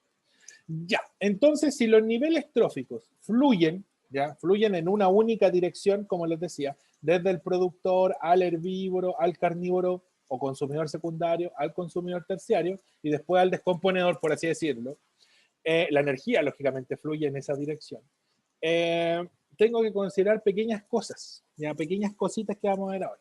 [SPEAKER 1] Ya, entonces si los niveles tróficos fluyen, ya, fluyen en una única dirección, como les decía, desde el productor al herbívoro, al carnívoro o consumidor secundario, al consumidor terciario y después al descomponedor, por así decirlo, la energía lógicamente fluye en esa dirección. Tengo que considerar pequeñas cosas, ya, pequeñas cositas que vamos a ver ahora.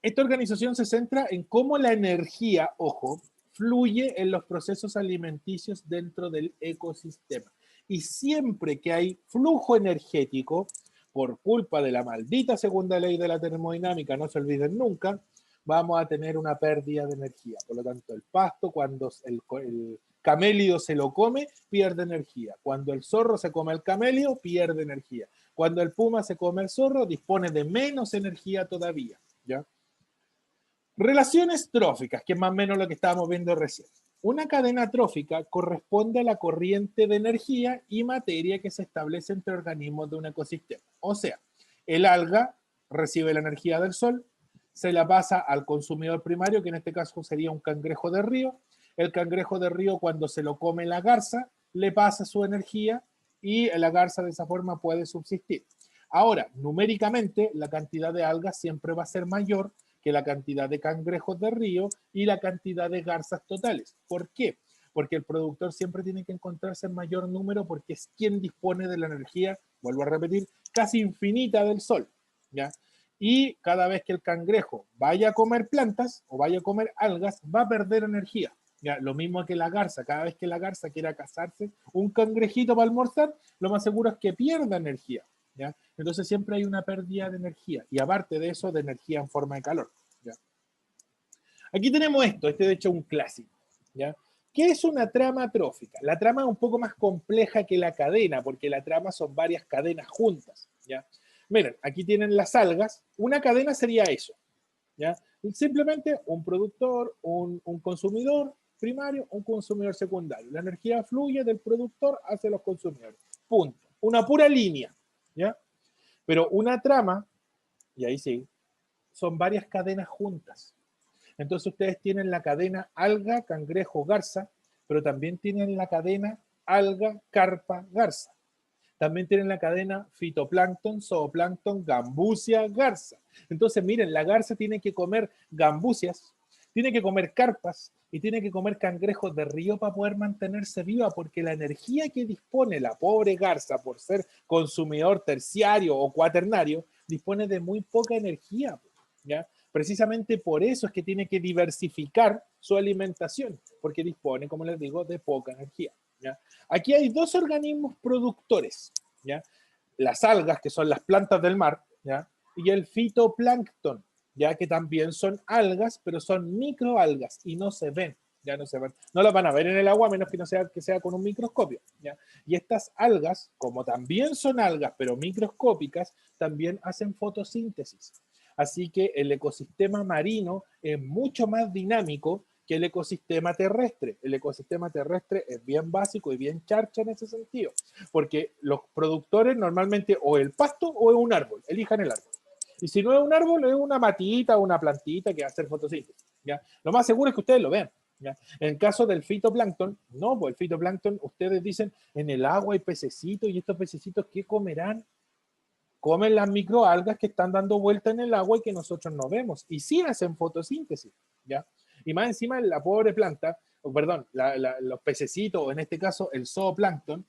[SPEAKER 1] Esta organización se centra en cómo la energía, ojo, fluye en los procesos alimenticios dentro del ecosistema. Y siempre que hay flujo energético, por culpa de la maldita segunda ley de la termodinámica, no se olviden nunca, vamos a tener una pérdida de energía. Por lo tanto, el pasto, cuando el camelio se lo come, pierde energía. Cuando el zorro se come el camelio, pierde energía. Cuando el puma se come el zorro, dispone de menos energía todavía, ¿ya? Relaciones tróficas, que es más o menos lo que estábamos viendo recién. Una cadena trófica corresponde a la corriente de energía y materia que se establece entre organismos de un ecosistema. O sea, el alga recibe la energía del sol, se la pasa al consumidor primario, que en este caso sería un cangrejo de río. El cangrejo de río, cuando se lo come la garza, le pasa su energía y la garza de esa forma puede subsistir. Ahora, numéricamente, la cantidad de algas siempre va a ser mayor que la cantidad de cangrejos de río y la cantidad de garzas totales. ¿Por qué? Porque el productor siempre tiene que encontrarse en mayor número porque es quien dispone de la energía, vuelvo a repetir, casi infinita del sol, ¿ya? Y cada vez que el cangrejo vaya a comer plantas o vaya a comer algas, va a perder energía. ¿Ya? Lo mismo que la garza, cada vez que la garza quiera cazarse un cangrejito para almorzar, lo más seguro es que pierda energía, ¿ya? Entonces siempre hay una pérdida de energía y aparte de eso, de energía en forma de calor, ¿ya? Aquí tenemos esto, este de hecho es un clásico, ¿ya? ¿Qué es una trama trófica? La trama es un poco más compleja que la cadena, porque la trama son varias cadenas juntas, ¿ya? Miren, aquí tienen las algas. Una cadena sería eso, ¿ya? Simplemente un productor, un consumidor primario, un consumidor secundario. La energía fluye del productor hacia los consumidores. Punto. Una pura línea, ¿ya? Pero una trama, y ahí sí, son varias cadenas juntas. Entonces ustedes tienen la cadena alga, cangrejo, garza, pero también tienen la cadena alga, carpa, garza. También tienen la cadena fitoplancton, zooplancton, gambusia, garza. Entonces, miren, la garza tiene que comer gambusias, tiene que comer carpas y tiene que comer cangrejos de río para poder mantenerse viva, porque la energía que dispone la pobre garza por ser consumidor terciario o cuaternario, dispone de muy poca energía, ¿ya? Precisamente por eso es que tiene que diversificar su alimentación, porque dispone, como les digo, de poca energía, ¿ya? Aquí hay dos organismos productores, ¿ya? Las algas, que son las plantas del mar, ¿ya? Y el fitoplancton, ya que también son algas, pero son microalgas y no se ven, ya no se ven. No las van a ver en el agua, a menos que sea con un microscopio, ¿ya? Y estas algas, como también son algas, pero microscópicas, también hacen fotosíntesis. Así que el ecosistema marino es mucho más dinámico que el ecosistema terrestre. El ecosistema terrestre es bien básico y bien charcha en ese sentido, porque los productores normalmente o el pasto o es un árbol, elijan el árbol. Y si no es un árbol, es una matita o una plantita que va a hacer fotosíntesis, ¿ya? Lo más seguro es que ustedes lo vean, ¿ya? En el caso del fitoplancton, no, pues el fitoplancton, ustedes dicen, en el agua hay pececitos, y estos pececitos, ¿qué comerán? Comen las microalgas que están dando vuelta en el agua y que nosotros no vemos. Y sí hacen fotosíntesis, ¿ya? Y más encima la pobre planta, o perdón, los pececitos, o en este caso el zooplancton,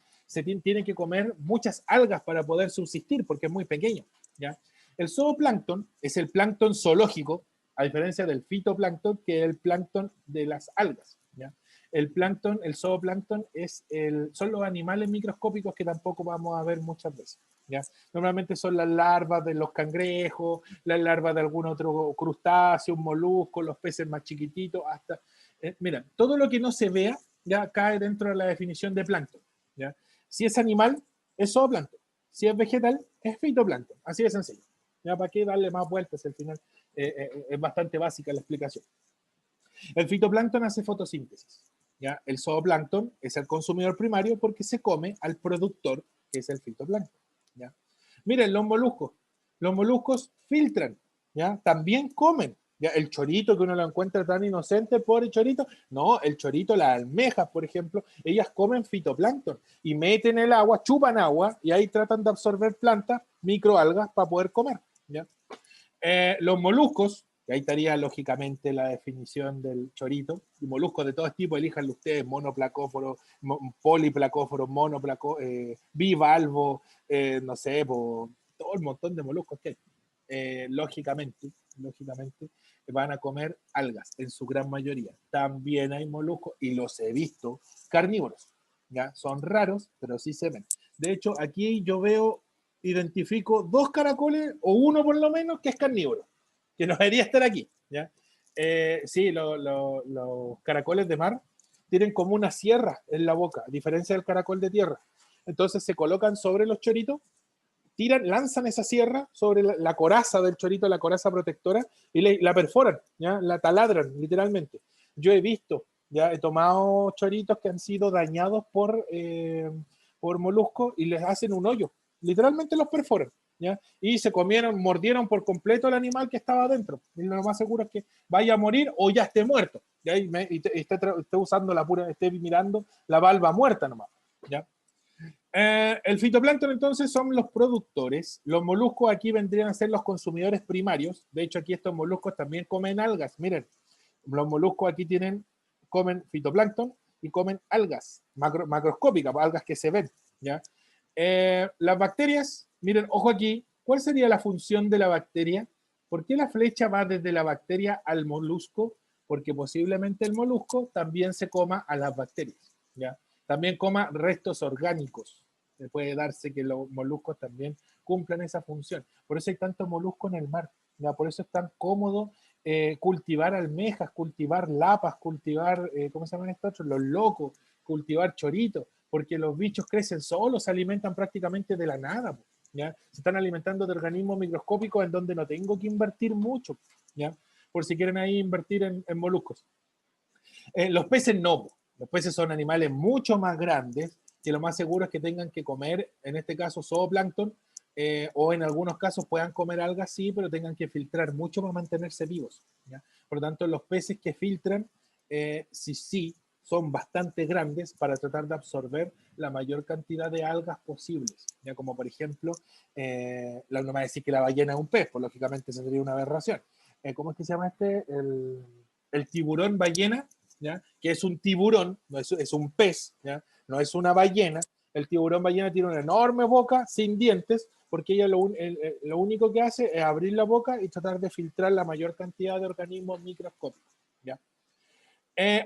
[SPEAKER 1] tiene que comer muchas algas para poder subsistir porque es muy pequeño, ¿ya? El zooplancton es el plancton zoológico, a diferencia del fitoplancton, que es el plancton de las algas, ¿ya? El plancton, el zooplancton, son los animales microscópicos que tampoco vamos a ver muchas veces, ¿ya? Normalmente son las larvas de los cangrejos, las larvas de algún otro crustáceo, un molusco, los peces más chiquititos, hasta... mira, todo lo que no se vea ya cae dentro de la definición de plancton, ¿ya? Si es animal, es zooplancton. Si es vegetal, es fitoplancton. Así de sencillo. ¿Ya? ¿Para qué darle más vueltas? Al final es bastante básica la explicación. El fitoplancton hace fotosíntesis, ¿ya? El zooplancton es el consumidor primario porque se come al productor, que es el fitoplancton, ¿ya? Miren, los moluscos filtran, ¿ya? También comen, ¿ya? El chorito, que uno lo encuentra tan inocente, pobre chorito, no, el chorito, las almejas, por ejemplo, ellas comen fitoplancton y meten el agua, chupan agua y ahí tratan de absorber plantas, microalgas para poder comer, ¿ya? Los moluscos, que ahí estaría lógicamente la definición del chorito, y moluscos de todo tipo, elíjanlo ustedes, monoplacóforo, poliplacóforo, bivalvo, no sé, todo el montón de moluscos que hay. Lógicamente, van a comer algas en su gran mayoría. También hay moluscos, y los he visto, carnívoros, ¿ya? Son raros, pero sí se ven. De hecho, aquí yo identifico dos caracoles, o uno por lo menos, que es carnívoro, que no debería estar aquí, ¿ya? Sí, los caracoles de mar tienen como una sierra en la boca, a diferencia del caracol de tierra. Entonces se colocan sobre los choritos, lanzan esa sierra sobre la coraza del chorito, la coraza protectora, y la perforan, ¿ya? La taladran, literalmente. Yo he visto, ya he tomado choritos que han sido dañados por moluscos y les hacen un hoyo, literalmente los perforan, ¿ya? Y mordieron por completo el animal que estaba adentro. Y lo más seguro es que vaya a morir o ya esté muerto, ¿ya? Y esté usando esté mirando la valva muerta nomás, ¿ya? El fitoplancton entonces son los productores, los moluscos aquí vendrían a ser los consumidores primarios. De hecho, aquí estos moluscos también comen algas. Miren, los moluscos aquí comen fitoplancton y comen algas macroscópicas, algas que se ven, ¿ya? Las bacterias, miren, ojo aquí, ¿cuál sería la función de la bacteria? ¿Por qué la flecha va desde la bacteria al molusco? Porque posiblemente el molusco también se coma a las bacterias, ¿ya? También coma restos orgánicos. Puede darse que los moluscos también cumplan esa función. Por eso hay tantos moluscos en el mar, ¿ya? Por eso es tan cómodo cultivar almejas, cultivar lapas, cultivar, ¿cómo se llaman estos otros? Los locos, cultivar choritos, porque los bichos crecen solos, se alimentan prácticamente de la nada, ¿ya? Se están alimentando de organismos microscópicos en donde no tengo que invertir mucho, ¿ya? Por si quieren ahí invertir en moluscos. Los peces no, los peces son animales mucho más grandes que lo más seguro es que tengan que comer, en este caso, zooplancton, o en algunos casos puedan comer algas, sí, pero tengan que filtrar mucho para mantenerse vivos, ¿ya? Por lo tanto, los peces que filtran, sí, son bastante grandes para tratar de absorber la mayor cantidad de algas posibles, ya como por ejemplo, no me va a decir que la ballena es un pez, pues lógicamente eso sería una aberración. ¿Cómo es que se llama este? El tiburón ballena, ¿ya? Que es un tiburón, no es un pez, ¿ya? No es una ballena. El tiburón ballena tiene una enorme boca sin dientes, porque ella lo único que hace es abrir la boca y tratar de filtrar la mayor cantidad de organismos microscópicos, ¿ya?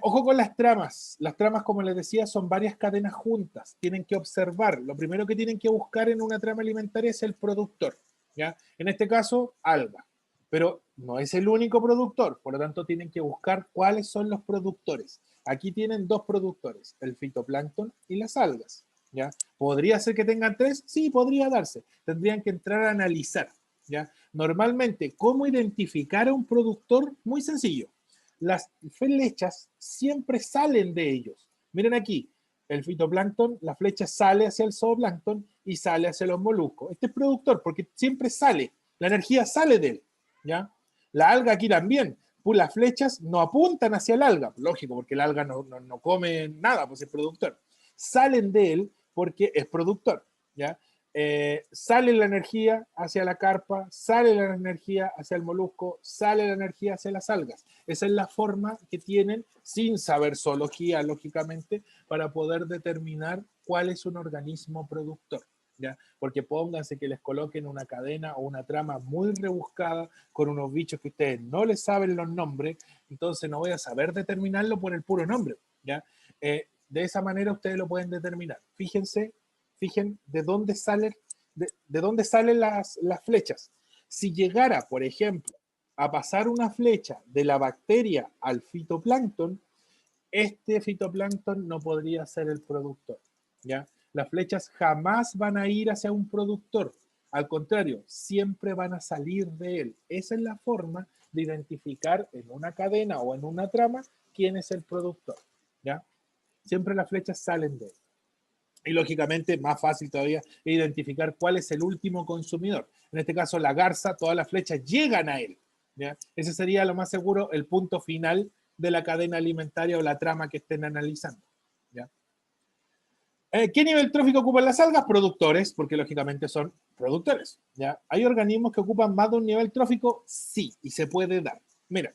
[SPEAKER 1] Ojo con las tramas. Las tramas, como les decía, son varias cadenas juntas. Tienen que observar. Lo primero que tienen que buscar en una trama alimentaria es el productor, ¿ya? En este caso, alga. Pero no es el único productor, por lo tanto tienen que buscar cuáles son los productores. Aquí tienen dos productores, el fitoplancton y las algas, ¿ya? ¿Podría ser que tengan tres? Sí, podría darse. Tendrían que entrar a analizar, ¿ya? Normalmente, ¿cómo identificar a un productor? Muy sencillo. Las flechas siempre salen de ellos. Miren aquí, el fitoplancton, la flecha sale hacia el zooplancton y sale hacia los moluscos. Este es productor porque siempre sale, la energía sale de él, ¿ya? La alga aquí también, pues las flechas no apuntan hacia el alga, lógico, porque el alga no come nada, pues es productor. Salen de él porque es productor, ¿ya? Sale la energía hacia la carpa, sale la energía hacia el molusco, sale la energía hacia las algas. Esa es la forma que tienen, sin saber zoología, lógicamente, para poder determinar cuál es un organismo productor, ¿ya? Porque pónganse que les coloquen una cadena o una trama muy rebuscada con unos bichos que ustedes no les saben los nombres, entonces no voy a saber determinarlo por el puro nombre, ¿ya? De esa manera ustedes lo pueden determinar. Fijen de dónde salen las flechas. Si llegara, por ejemplo, a pasar una flecha de la bacteria al fitoplancton, este fitoplancton no podría ser el productor, ¿ya? Las flechas jamás van a ir hacia un productor. Al contrario, siempre van a salir de él. Esa es la forma de identificar en una cadena o en una trama quién es el productor, ¿ya? Siempre las flechas salen de él. Y lógicamente, más fácil todavía, identificar cuál es el último consumidor. En este caso, la garza, todas las flechas llegan a él, ¿ya? Ese sería lo más seguro el punto final de la cadena alimentaria o la trama que estén analizando, ¿ya? ¿Qué nivel trófico ocupan las algas? Productores, porque lógicamente son productores, ¿ya? ¿Hay organismos que ocupan más de un nivel trófico? Sí, y se puede dar. Mira,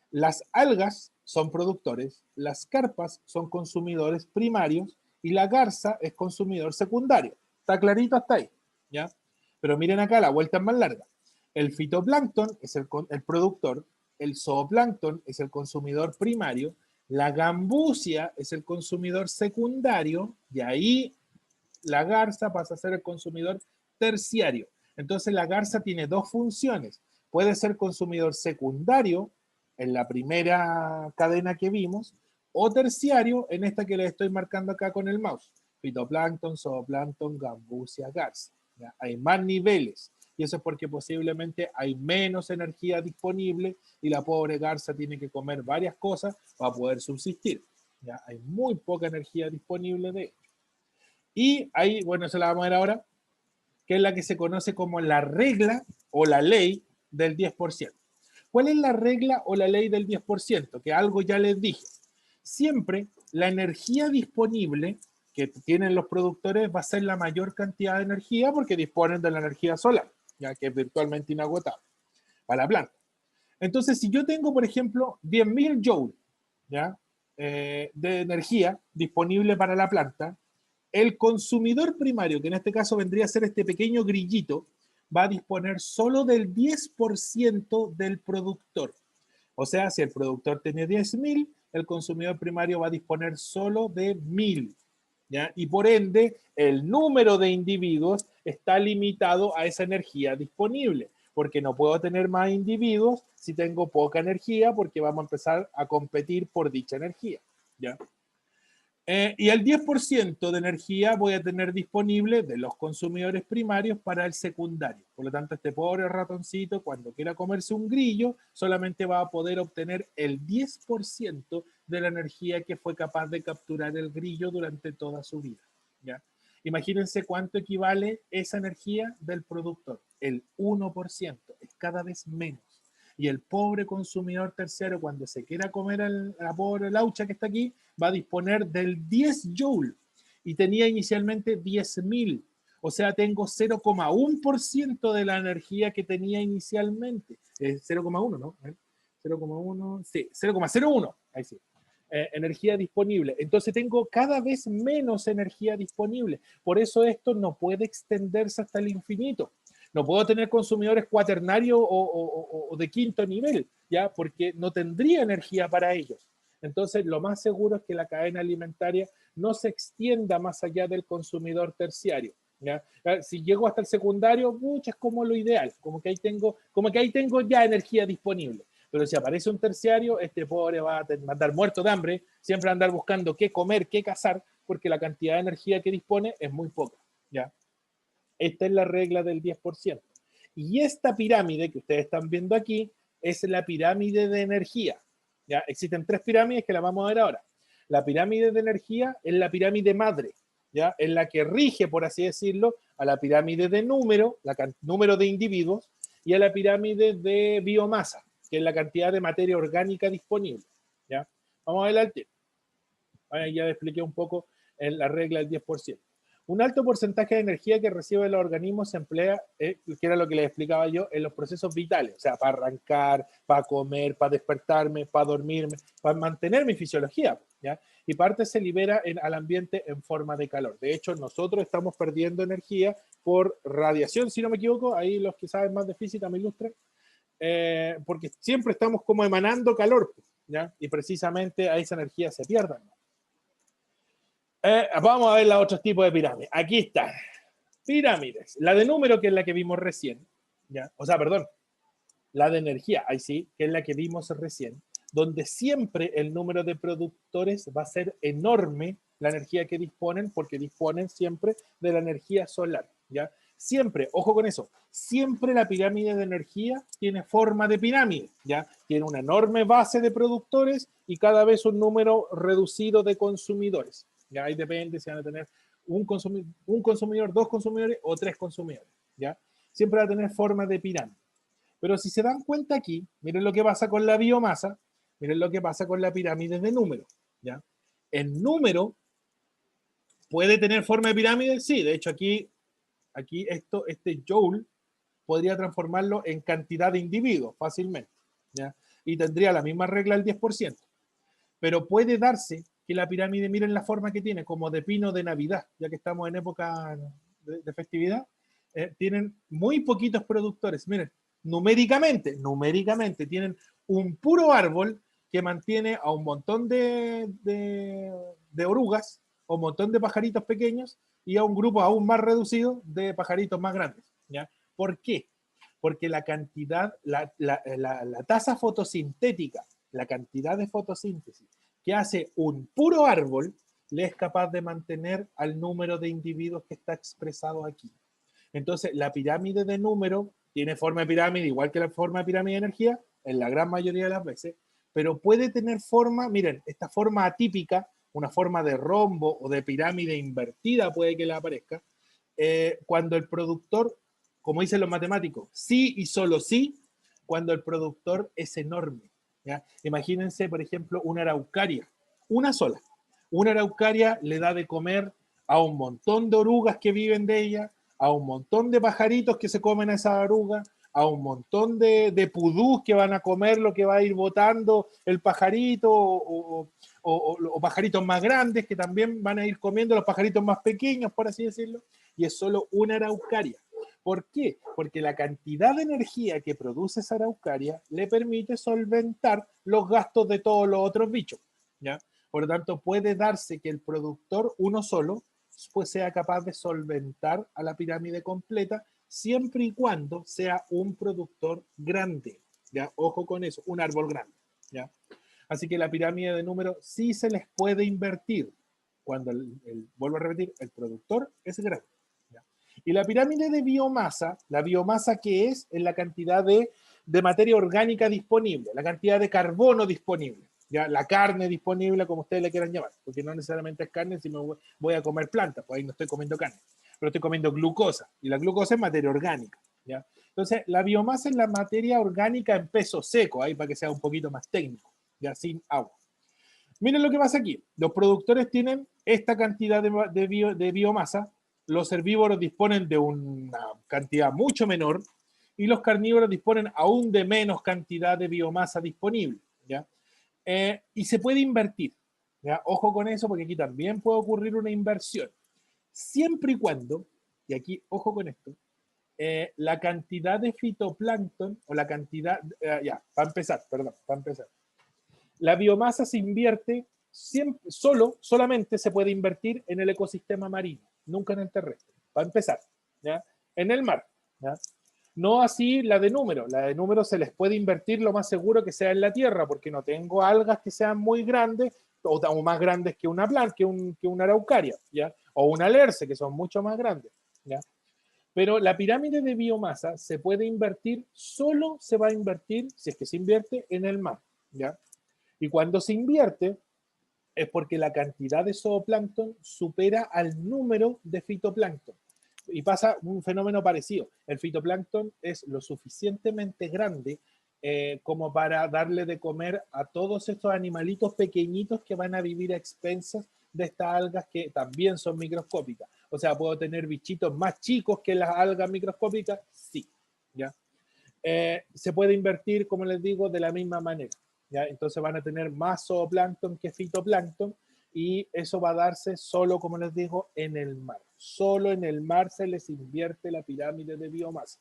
[SPEAKER 1] las algas son productores, las carpas son consumidores primarios y la garza es consumidor secundario. ¿Está clarito hasta ahí? ¿Ya? Pero miren acá, la vuelta es más larga. El fitoplancton es el productor, el zooplancton es el consumidor primario, la gambusia es el consumidor secundario y ahí la garza pasa a ser el consumidor terciario. Entonces la garza tiene dos funciones. Puede ser consumidor secundario en la primera cadena que vimos o terciario en esta que le estoy marcando acá con el mouse. Fitoplancton, zooplancton, gambusia, garza. ¿Ya? Hay más niveles y eso es porque posiblemente hay menos energía disponible y la pobre garza tiene que comer varias cosas para poder subsistir. ¿Ya? Hay muy poca energía disponible de ello. Y ahí, bueno, eso la vamos a ver ahora, que es la que se conoce como la regla o la ley del 10%. ¿Cuál es la regla o la ley del 10%? Que algo ya les dije. Siempre la energía disponible que tienen los productores va a ser la mayor cantidad de energía porque disponen de la energía solar, ya que es virtualmente inagotable para la planta. Entonces, si yo tengo, por ejemplo, 10.000 joules, ¿ya? De energía disponible para la planta, el consumidor primario, que en este caso vendría a ser este pequeño grillito, va a disponer solo del 10% del productor. O sea, si el productor tiene 10.000, el consumidor primario va a disponer solo de 1.000. ¿Ya? Y por ende, el número de individuos está limitado a esa energía disponible. porque no puedo tener más individuos si tengo poca energía, porque vamos a empezar a competir por dicha energía, ¿ya? Y el 10% de energía voy a tener disponible de los consumidores primarios para el secundario. Por lo tanto, este pobre ratoncito, cuando quiera comerse un grillo, solamente va a poder obtener el 10% de la energía que fue capaz de capturar el grillo durante toda su vida, ¿ya? Imagínense cuánto equivale esa energía del productor. El 1%, es cada vez menos. Y el pobre consumidor terciario, cuando se quiera comer a la pobre laucha que está aquí, va a disponer del 10 joule y tenía inicialmente 10.000. O sea, tengo 0,1% de la energía que tenía inicialmente. 0,1, ¿no? 0,1, sí, 0,01, ahí sí. Energía disponible. Entonces tengo cada vez menos energía disponible. Por eso esto no puede extenderse hasta el infinito. No puedo tener consumidores cuaternarios o de quinto nivel, ¿ya? Porque no tendría energía para ellos. Entonces, lo más seguro es que la cadena alimentaria no se extienda más allá del consumidor terciario, ¿ya? Si llego hasta el secundario, es como lo ideal, como que ahí tengo ya energía disponible. Pero si aparece un terciario, este pobre va a andar muerto de hambre, siempre va a andar buscando qué comer, qué cazar, porque la cantidad de energía que dispone es muy poca, ¿ya? Esta es la regla del 10%. Y esta pirámide que ustedes están viendo aquí es la pirámide de energía. ¿Ya? Existen 3 pirámides que la vamos a ver ahora. La pirámide de energía es la pirámide madre, ¿ya? Es la que rige, por así decirlo, a la pirámide de número, número de individuos, y a la pirámide de biomasa, que es la cantidad de materia orgánica disponible, ¿ya? Vamos a ver al tiempo. Ahí ya expliqué un poco la regla del 10%. Un alto porcentaje de energía que recibe el organismo se emplea, que era lo que les explicaba yo, en los procesos vitales, o sea, para arrancar, para comer, para despertarme, para dormirme, para mantener mi fisiología, ¿ya? Y parte se libera al ambiente en forma de calor. De hecho, nosotros estamos perdiendo energía por radiación, si no me equivoco, ahí los que saben más de física me ilustran, porque siempre estamos como emanando calor, ¿ya? Y precisamente a esa energía se pierde, ¿no? Vamos a ver los otros tipos de pirámides. Aquí están. Pirámides. La de número, que es la que vimos recién. ¿Ya? O sea, perdón. La de energía, ahí sí, que es la que vimos recién. Donde siempre el número de productores va a ser enorme la energía que disponen, porque disponen siempre de la energía solar. ¿Ya? Siempre, ojo con eso, siempre la pirámide de energía tiene forma de pirámide, ¿ya? Tiene una enorme base de productores y cada vez un número reducido de consumidores. ¿Ya? Ahí depende si van a tener un consumidor, 2 consumidores o 3 consumidores, ¿ya? Siempre va a tener forma de pirámide. Pero si se dan cuenta aquí, miren lo que pasa con la biomasa, miren lo que pasa con la pirámide de número, ¿ya? El número puede tener forma de pirámide, sí, de hecho aquí este joule podría transformarlo en cantidad de individuos fácilmente, ¿ya? Y tendría la misma regla del 10%. Pero puede darse que la pirámide, miren la forma que tiene, como de pino de Navidad, ya que estamos en época de festividad, tienen muy poquitos productores. Miren, numéricamente tienen un puro árbol que mantiene a un montón de orugas, o un montón de pajaritos pequeños y a un grupo aún más reducido de pajaritos más grandes, ¿ya? ¿Por qué? Porque la cantidad, la tasa fotosintética, la cantidad de fotosíntesis que hace un puro árbol, le es capaz de mantener al número de individuos que está expresado aquí. Entonces, la pirámide de número tiene forma de pirámide, igual que la forma de pirámide de energía, en la gran mayoría de las veces, pero puede tener forma, miren, esta forma atípica, una forma de rombo o de pirámide invertida puede que le aparezca, cuando el productor, como dicen los matemáticos, sí y solo sí, cuando el productor es enorme, ¿ya? Imagínense, por ejemplo, una araucaria, una sola. Una araucaria le da de comer a un montón de orugas que viven de ella, a un montón de pajaritos que se comen a esa oruga, a un montón de pudús que van a comer lo que va a ir botando el pajarito o pajaritos más grandes que también van a ir comiendo los pajaritos más pequeños, por así decirlo, y es solo una araucaria. ¿Por qué? Porque la cantidad de energía que produce esa araucaria le permite solventar los gastos de todos los otros bichos, ¿ya? Por lo tanto, puede darse que el productor, uno solo, pues sea capaz de solventar a la pirámide completa siempre y cuando sea un productor grande, ¿ya? Ojo con eso, un árbol grande, ¿ya? Así que la pirámide de números sí se les puede invertir cuando, vuelvo a repetir, el productor es grande, ¿ya? Y la pirámide de biomasa, la biomasa que es la cantidad de materia orgánica disponible, la cantidad de carbono disponible, ¿ya? La carne disponible, como ustedes le quieran llamar, porque no necesariamente es carne si me voy a comer plantas, pues ahí no estoy comiendo carne, pero estoy comiendo glucosa, y la glucosa es materia orgánica, ¿ya? Entonces, la biomasa es la materia orgánica en peso seco, ahí para que sea un poquito más técnico, ya sin agua. Miren lo que pasa aquí. Los productores tienen esta cantidad de biomasa, los herbívoros disponen de una cantidad mucho menor y los carnívoros disponen aún de menos cantidad de biomasa disponible, ¿ya? Y se puede invertir, ¿ya? Ojo con eso porque aquí también puede ocurrir una inversión. Siempre y cuando, y aquí ojo con esto, la cantidad de fitoplancton o la cantidad, para empezar, la biomasa se invierte siempre, solamente se puede invertir en el ecosistema marino, nunca en el terrestre, para empezar, ¿ya? En el mar, ¿ya? No así la de número. La de número se les puede invertir lo más seguro que sea en la tierra, porque no tengo algas que sean muy grandes o más grandes que una planta, que una araucaria, ¿ya? O una lerce, que son mucho más grandes, ¿ya? Pero la pirámide de biomasa se puede invertir, solo se va a invertir, si es que se invierte, en el mar, ¿ya? Y cuando se invierte, es porque la cantidad de zooplancton supera al número de fitoplancton. Y pasa un fenómeno parecido. El fitoplancton es lo suficientemente grande como para darle de comer a todos estos animalitos pequeñitos que van a vivir a expensas de estas algas que también son microscópicas. O sea, ¿puedo tener bichitos más chicos que las algas microscópicas? Sí, ¿ya? Se puede invertir, como les digo, de la misma manera, ¿ya? Entonces van a tener más zooplancton que fitoplancton y eso va a darse solo, como les digo, en el mar. Solo en el mar se les invierte la pirámide de biomasa.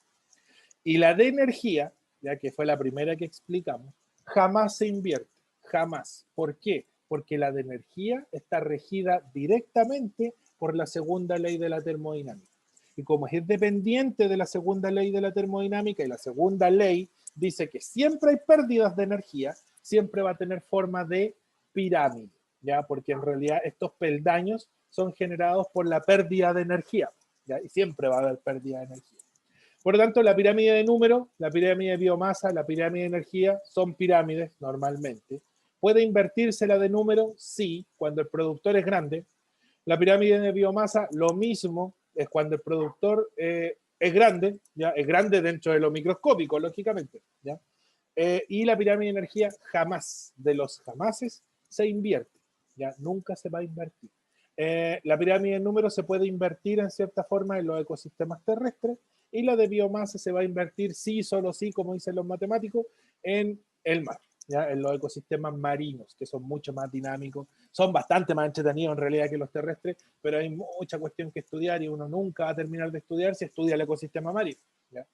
[SPEAKER 1] Y la de energía, ya que fue la primera que explicamos, jamás se invierte, jamás. ¿Por qué? Porque la de energía está regida directamente por la segunda ley de la termodinámica. Y como es dependiente de la segunda ley de la termodinámica y la segunda ley dice que siempre hay pérdidas de energía, siempre va a tener forma de pirámide, ¿ya? Porque en realidad estos peldaños son generados por la pérdida de energía, ¿ya? Y siempre va a haber pérdida de energía. Por lo tanto, la pirámide de número, la pirámide de biomasa, la pirámide de energía son pirámides normalmente. ¿Puede invertirse la de número? Sí, cuando el productor es grande. La pirámide de biomasa, lo mismo, es cuando el productor es grande, ¿ya? Es grande dentro de lo microscópico, lógicamente, ¿ya? Y la pirámide de energía jamás, de los jamases, se invierte, ¿ya? Nunca se va a invertir. La pirámide de números se puede invertir en cierta forma en los ecosistemas terrestres y la de biomasa se va a invertir sí, solo sí, como dicen los matemáticos, en el mar, ¿ya? En los ecosistemas marinos, que son mucho más dinámicos, son bastante más entretenidos en realidad que los terrestres, pero hay mucha cuestión que estudiar y uno nunca va a terminar de estudiar si estudia el ecosistema marino, ¿ya?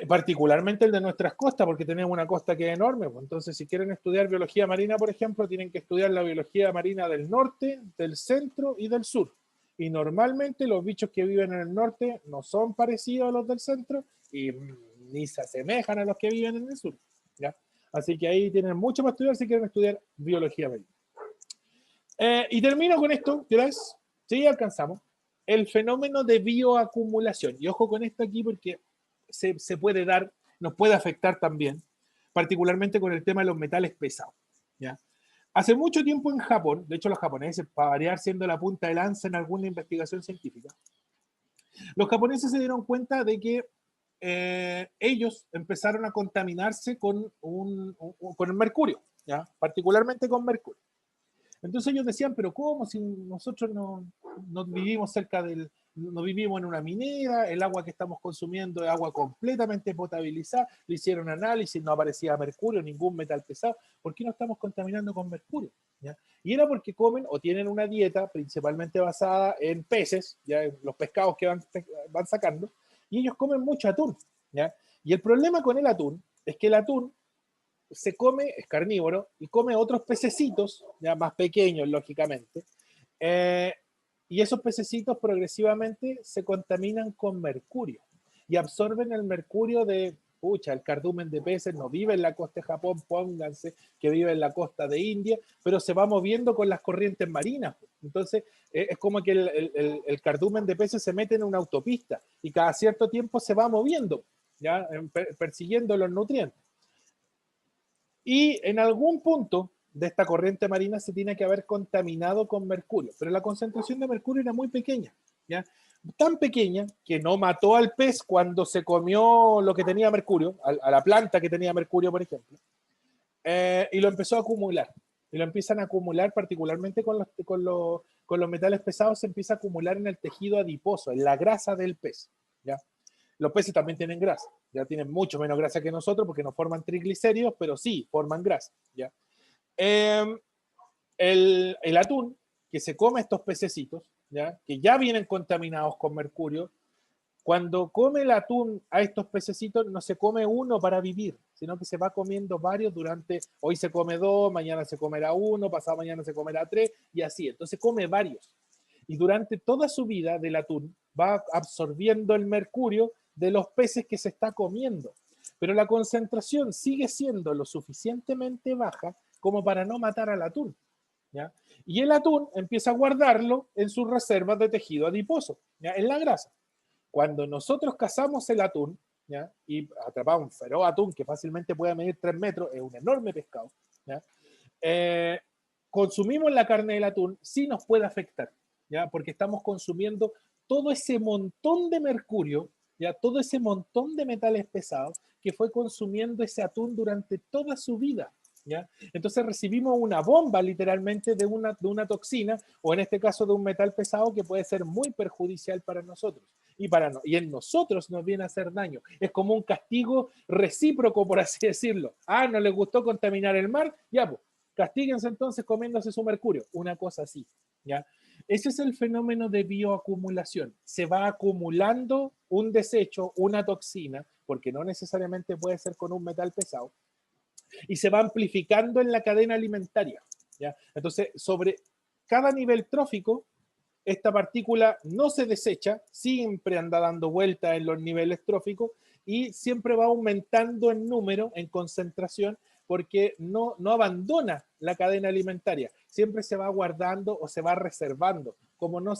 [SPEAKER 1] Particularmente el de nuestras costas, porque tenemos una costa que es enorme. Pues. Entonces, si quieren estudiar biología marina, por ejemplo, tienen que estudiar la biología marina del norte, del centro y del sur. Y normalmente los bichos que viven en el norte no son parecidos a los del centro y ni se asemejan a los que viven en el sur, ¿ya? Así que ahí tienen mucho para estudiar si quieren estudiar biología marina. Y termino con esto, ¿ya ves? Sí, alcanzamos. El fenómeno de bioacumulación. Y ojo con esto aquí porque se puede dar, nos puede afectar también, particularmente con el tema de los metales pesados, ¿ya? Hace mucho tiempo en Japón, de hecho los japoneses, para variar siendo la punta de lanza en alguna investigación científica, los japoneses se dieron cuenta de que ellos empezaron a contaminarse con el mercurio, ¿ya? Particularmente con mercurio. Entonces ellos decían, pero ¿cómo? Si nosotros no vivimos cerca no vivimos en una minera, el agua que estamos consumiendo es agua completamente potabilizada, le hicieron análisis, no aparecía mercurio, ningún metal pesado, ¿por qué no estamos contaminando con mercurio? ¿Ya? Y era porque comen o tienen una dieta principalmente basada en peces, ¿ya? En los pescados que van sacando, y ellos comen mucho atún, ¿ya? Y el problema con el atún es que el atún se come, es carnívoro, y come otros pececitos, ya más pequeños, lógicamente, y esos pececitos progresivamente se contaminan con mercurio y absorben el mercurio de, pucha, el cardumen de peces no vive en la costa de Japón, pónganse, que vive en la costa de India, pero se va moviendo con las corrientes marinas. Entonces, es como que el cardumen de peces se mete en una autopista y cada cierto tiempo se va moviendo, ¿ya? Persiguiendo los nutrientes. Y en algún punto de esta corriente marina se tiene que haber contaminado con mercurio, pero la concentración de mercurio era muy pequeña, ¿ya? Tan pequeña que no mató al pez cuando se comió lo que tenía mercurio, a la planta que tenía mercurio, por ejemplo, y lo empezó a acumular. Y lo empiezan a acumular particularmente con los metales pesados, se empieza a acumular en el tejido adiposo, en la grasa del pez, ¿ya? Los peces también tienen grasa, ya tienen mucho menos grasa que nosotros porque no forman triglicéridos, pero sí forman grasa, ¿ya? El atún que se come estos pececitos, ¿ya? Que ya vienen contaminados con mercurio, cuando come el atún a estos pececitos no se come uno para vivir, sino que se va comiendo varios durante, hoy se come dos, mañana se comerá uno, pasado mañana se comerá tres y así, entonces come varios. Y durante toda su vida del atún va absorbiendo el mercurio de los peces que se está comiendo. Pero la concentración sigue siendo lo suficientemente baja como para no matar al atún, ¿ya? Y el atún empieza a guardarlo en sus reservas de tejido adiposo, ¿ya? En la grasa. Cuando nosotros cazamos el atún, ¿ya? Y atrapamos un feroz atún que fácilmente puede medir 3 metros, es un enorme pescado, ¿ya? Consumimos la carne del atún, sí nos puede afectar, ¿ya? Porque estamos consumiendo todo ese montón de mercurio, ¿ya? Todo ese montón de metales pesados que fue consumiendo ese atún durante toda su vida, ¿ya? Entonces recibimos una bomba literalmente de una toxina, o en este caso de un metal pesado que puede ser muy perjudicial para nosotros. Y en nosotros nos viene a hacer daño. Es como un castigo recíproco, por así decirlo. Ah, no les gustó contaminar el mar, ya pues, castíguense entonces comiéndose su mercurio, una cosa así, ¿ya? Ese es el fenómeno de bioacumulación. Se va acumulando un desecho, una toxina, porque no necesariamente puede ser con un metal pesado, y se va amplificando en la cadena alimentaria, ¿ya? Entonces, sobre cada nivel trófico, esta partícula no se desecha, siempre anda dando vueltas en los niveles tróficos y siempre va aumentando en número, en concentración, porque no abandona la cadena alimentaria, siempre se va guardando o se va reservando, como no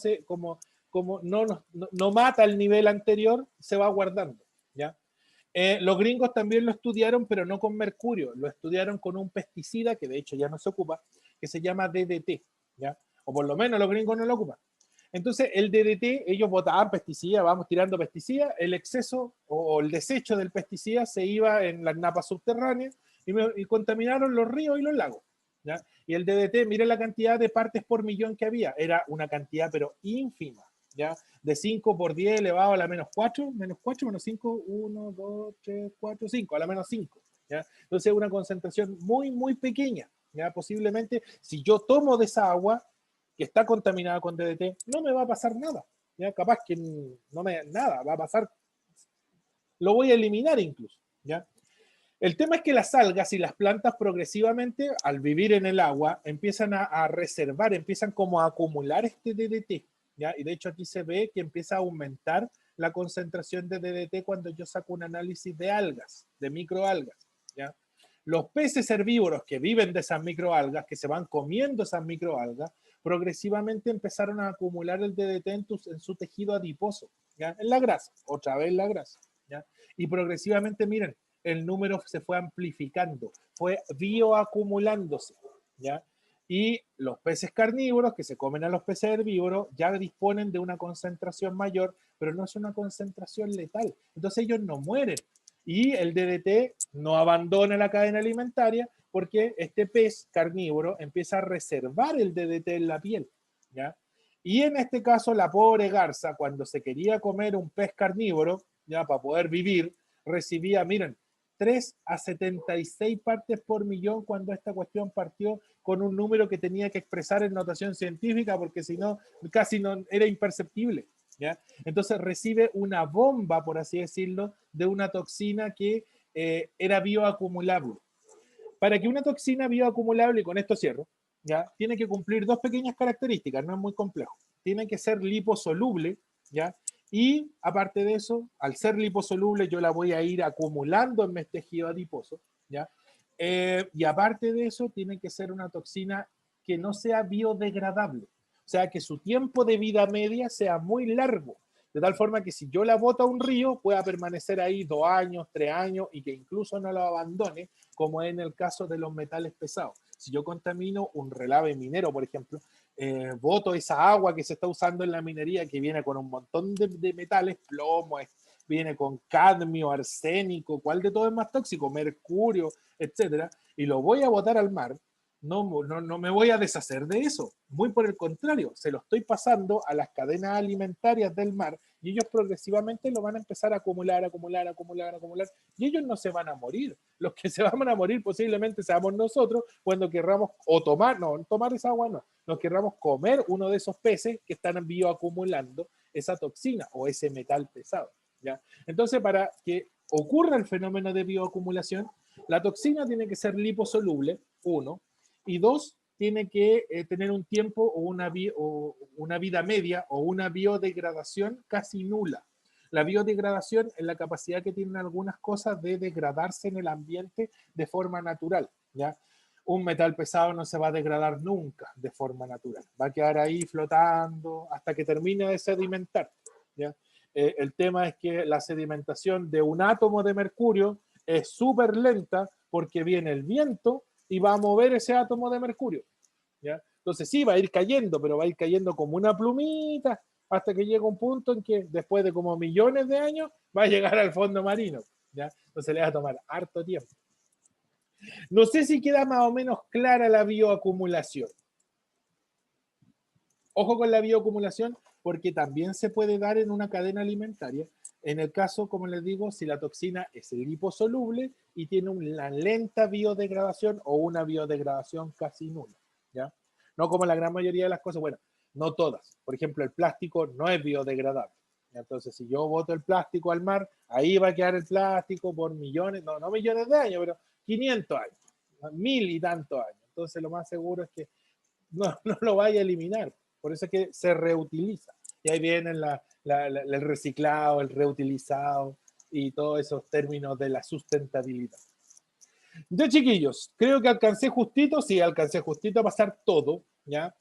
[SPEAKER 1] mata el nivel anterior, se va guardando, ¿ya? Los gringos también lo estudiaron, pero no con mercurio, lo estudiaron con un pesticida que de hecho ya no se ocupa, que se llama DDT, ¿ya? O por lo menos los gringos no lo ocupan. Entonces, el DDT, ellos botaban pesticidas, vamos tirando pesticidas, el exceso o el desecho del pesticida se iba en las napas subterráneas y contaminaron los ríos y los lagos, ¿ya? Y el DDT, mire la cantidad de partes por millón que había, era una cantidad pero ínfima, ¿ya? De 5 por 10 elevado a la menos 4, menos 5, 1, 2, 3, 4, 5, a la menos 5, ¿ya? Entonces, una concentración muy, muy pequeña, ¿ya? Posiblemente, si yo tomo de esa agua, que está contaminada con DDT, no me va a pasar nada. ¿Ya? Capaz que nada va a pasar, lo voy a eliminar incluso. ¿Ya? El tema es que las algas y las plantas progresivamente, al vivir en el agua, empiezan a reservar, empiezan como a acumular este DDT. ¿Ya? Y de hecho aquí se ve que empieza a aumentar la concentración de DDT cuando yo saco un análisis de algas, de microalgas. ¿Ya? Los peces herbívoros que viven de esas microalgas, que se van comiendo esas microalgas, progresivamente empezaron a acumular el DDT en su tejido adiposo, ¿ya? En la grasa, otra vez la grasa, ¿ya? Y progresivamente, miren, el número se fue amplificando, fue bioacumulándose, ¿ya? Y los peces carnívoros que se comen a los peces herbívoros ya disponen de una concentración mayor, pero no es una concentración letal. Entonces ellos no mueren. Y el DDT no abandona la cadena alimentaria porque este pez carnívoro empieza a reservar el DDT en la piel, ¿ya? Y en este caso, la pobre garza, cuando se quería comer un pez carnívoro, ya para poder vivir, recibía, miren, 3 a 76 partes por millón cuando esta cuestión partió con un número que tenía que expresar en notación científica porque si no, casi no era imperceptible, ¿ya? Entonces recibe una bomba, por así decirlo, de una toxina que era bioacumulable. Para que una toxina bioacumulable, y con esto cierro, ¿ya? Tiene que cumplir dos pequeñas características, no es muy complejo. Tiene que ser liposoluble, ¿ya? Y aparte de eso, al ser liposoluble, yo la voy a ir acumulando en mi tejido adiposo, ¿ya? Y aparte de eso, tiene que ser una toxina que no sea biodegradable, o sea, que su tiempo de vida media sea muy largo, de tal forma que si yo la boto a un río, pueda permanecer ahí 2 años, 3 años y que incluso no lo abandone, como en el caso de los metales pesados. Si yo contamino un relave minero, por ejemplo, boto esa agua que se está usando en la minería, que viene con un montón de metales, plomo, viene con cadmio, arsénico, ¿cuál de todo es más tóxico? Mercurio, etcétera, y lo voy a botar al mar, no me voy a deshacer de eso. Muy por el contrario, se lo estoy pasando a las cadenas alimentarias del mar y ellos progresivamente lo van a empezar a acumular, y ellos no se van a morir. Los que se van a morir posiblemente seamos nosotros cuando querramos o tomar, no, tomar esa agua no, nos querramos comer uno de esos peces que están bioacumulando esa toxina o ese metal pesado, ¿ya? Entonces, para que ocurra el fenómeno de bioacumulación, la toxina tiene que ser liposoluble, uno, y dos, tiene que tener un tiempo o una vida media o una biodegradación casi nula. La biodegradación es la capacidad que tienen algunas cosas de degradarse en el ambiente de forma natural, ¿ya? Un metal pesado no se va a degradar nunca de forma natural. Va a quedar ahí flotando hasta que termine de sedimentar, ¿ya? El tema es que la sedimentación de un átomo de mercurio es súper lenta porque viene el viento y va a mover ese átomo de mercurio, ¿ya? Entonces sí, va a ir cayendo, pero va a ir cayendo como una plumita hasta que llega un punto en que después de como millones de años va a llegar al fondo marino, ¿ya? Entonces le va a tomar harto tiempo. No sé si queda más o menos clara la bioacumulación. Ojo con la bioacumulación porque también se puede dar en una cadena alimentaria. En el caso, como les digo, si la toxina es liposoluble y tiene una lenta biodegradación o una biodegradación casi nula, ¿ya? No como la gran mayoría de las cosas, bueno, no todas. Por ejemplo, el plástico no es biodegradable. Entonces, si yo boto el plástico al mar, ahí va a quedar el plástico por millones, no millones de años, pero 500 años, 1000 y tantos años. Entonces, lo más seguro es que no lo vaya a eliminar. Por eso es que se reutiliza. Y ahí vienen el reciclado, el reutilizado y todos esos términos de la sustentabilidad. Ya, chiquillos, creo que alcancé justito, sí, alcancé justito a pasar todo, ¿ya?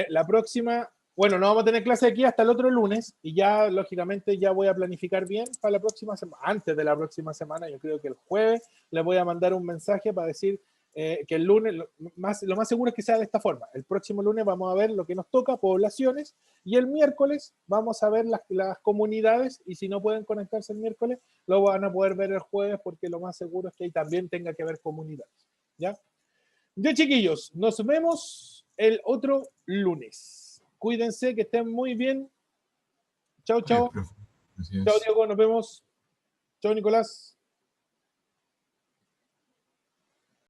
[SPEAKER 1] La próxima, bueno, no vamos a tener clase aquí hasta el otro lunes y ya, lógicamente, ya voy a planificar bien para la próxima semana, antes de la próxima semana, yo creo que el jueves les voy a mandar un mensaje para decir que el lunes, lo más seguro es que sea de esta forma. El próximo lunes vamos a ver lo que nos toca, poblaciones, y el miércoles vamos a ver las comunidades, y si no pueden conectarse el miércoles, lo van a poder ver el jueves porque lo más seguro es que ahí también tenga que ver comunidades. ¿Ya? Ya, chiquillos, nos vemos el otro lunes. Cuídense, que estén muy bien. Chao,
[SPEAKER 2] Muy bien,
[SPEAKER 1] chao.
[SPEAKER 2] profe.
[SPEAKER 1] Chao,
[SPEAKER 2] Gracias.
[SPEAKER 1] Diego, nos vemos. Chao, Nicolás.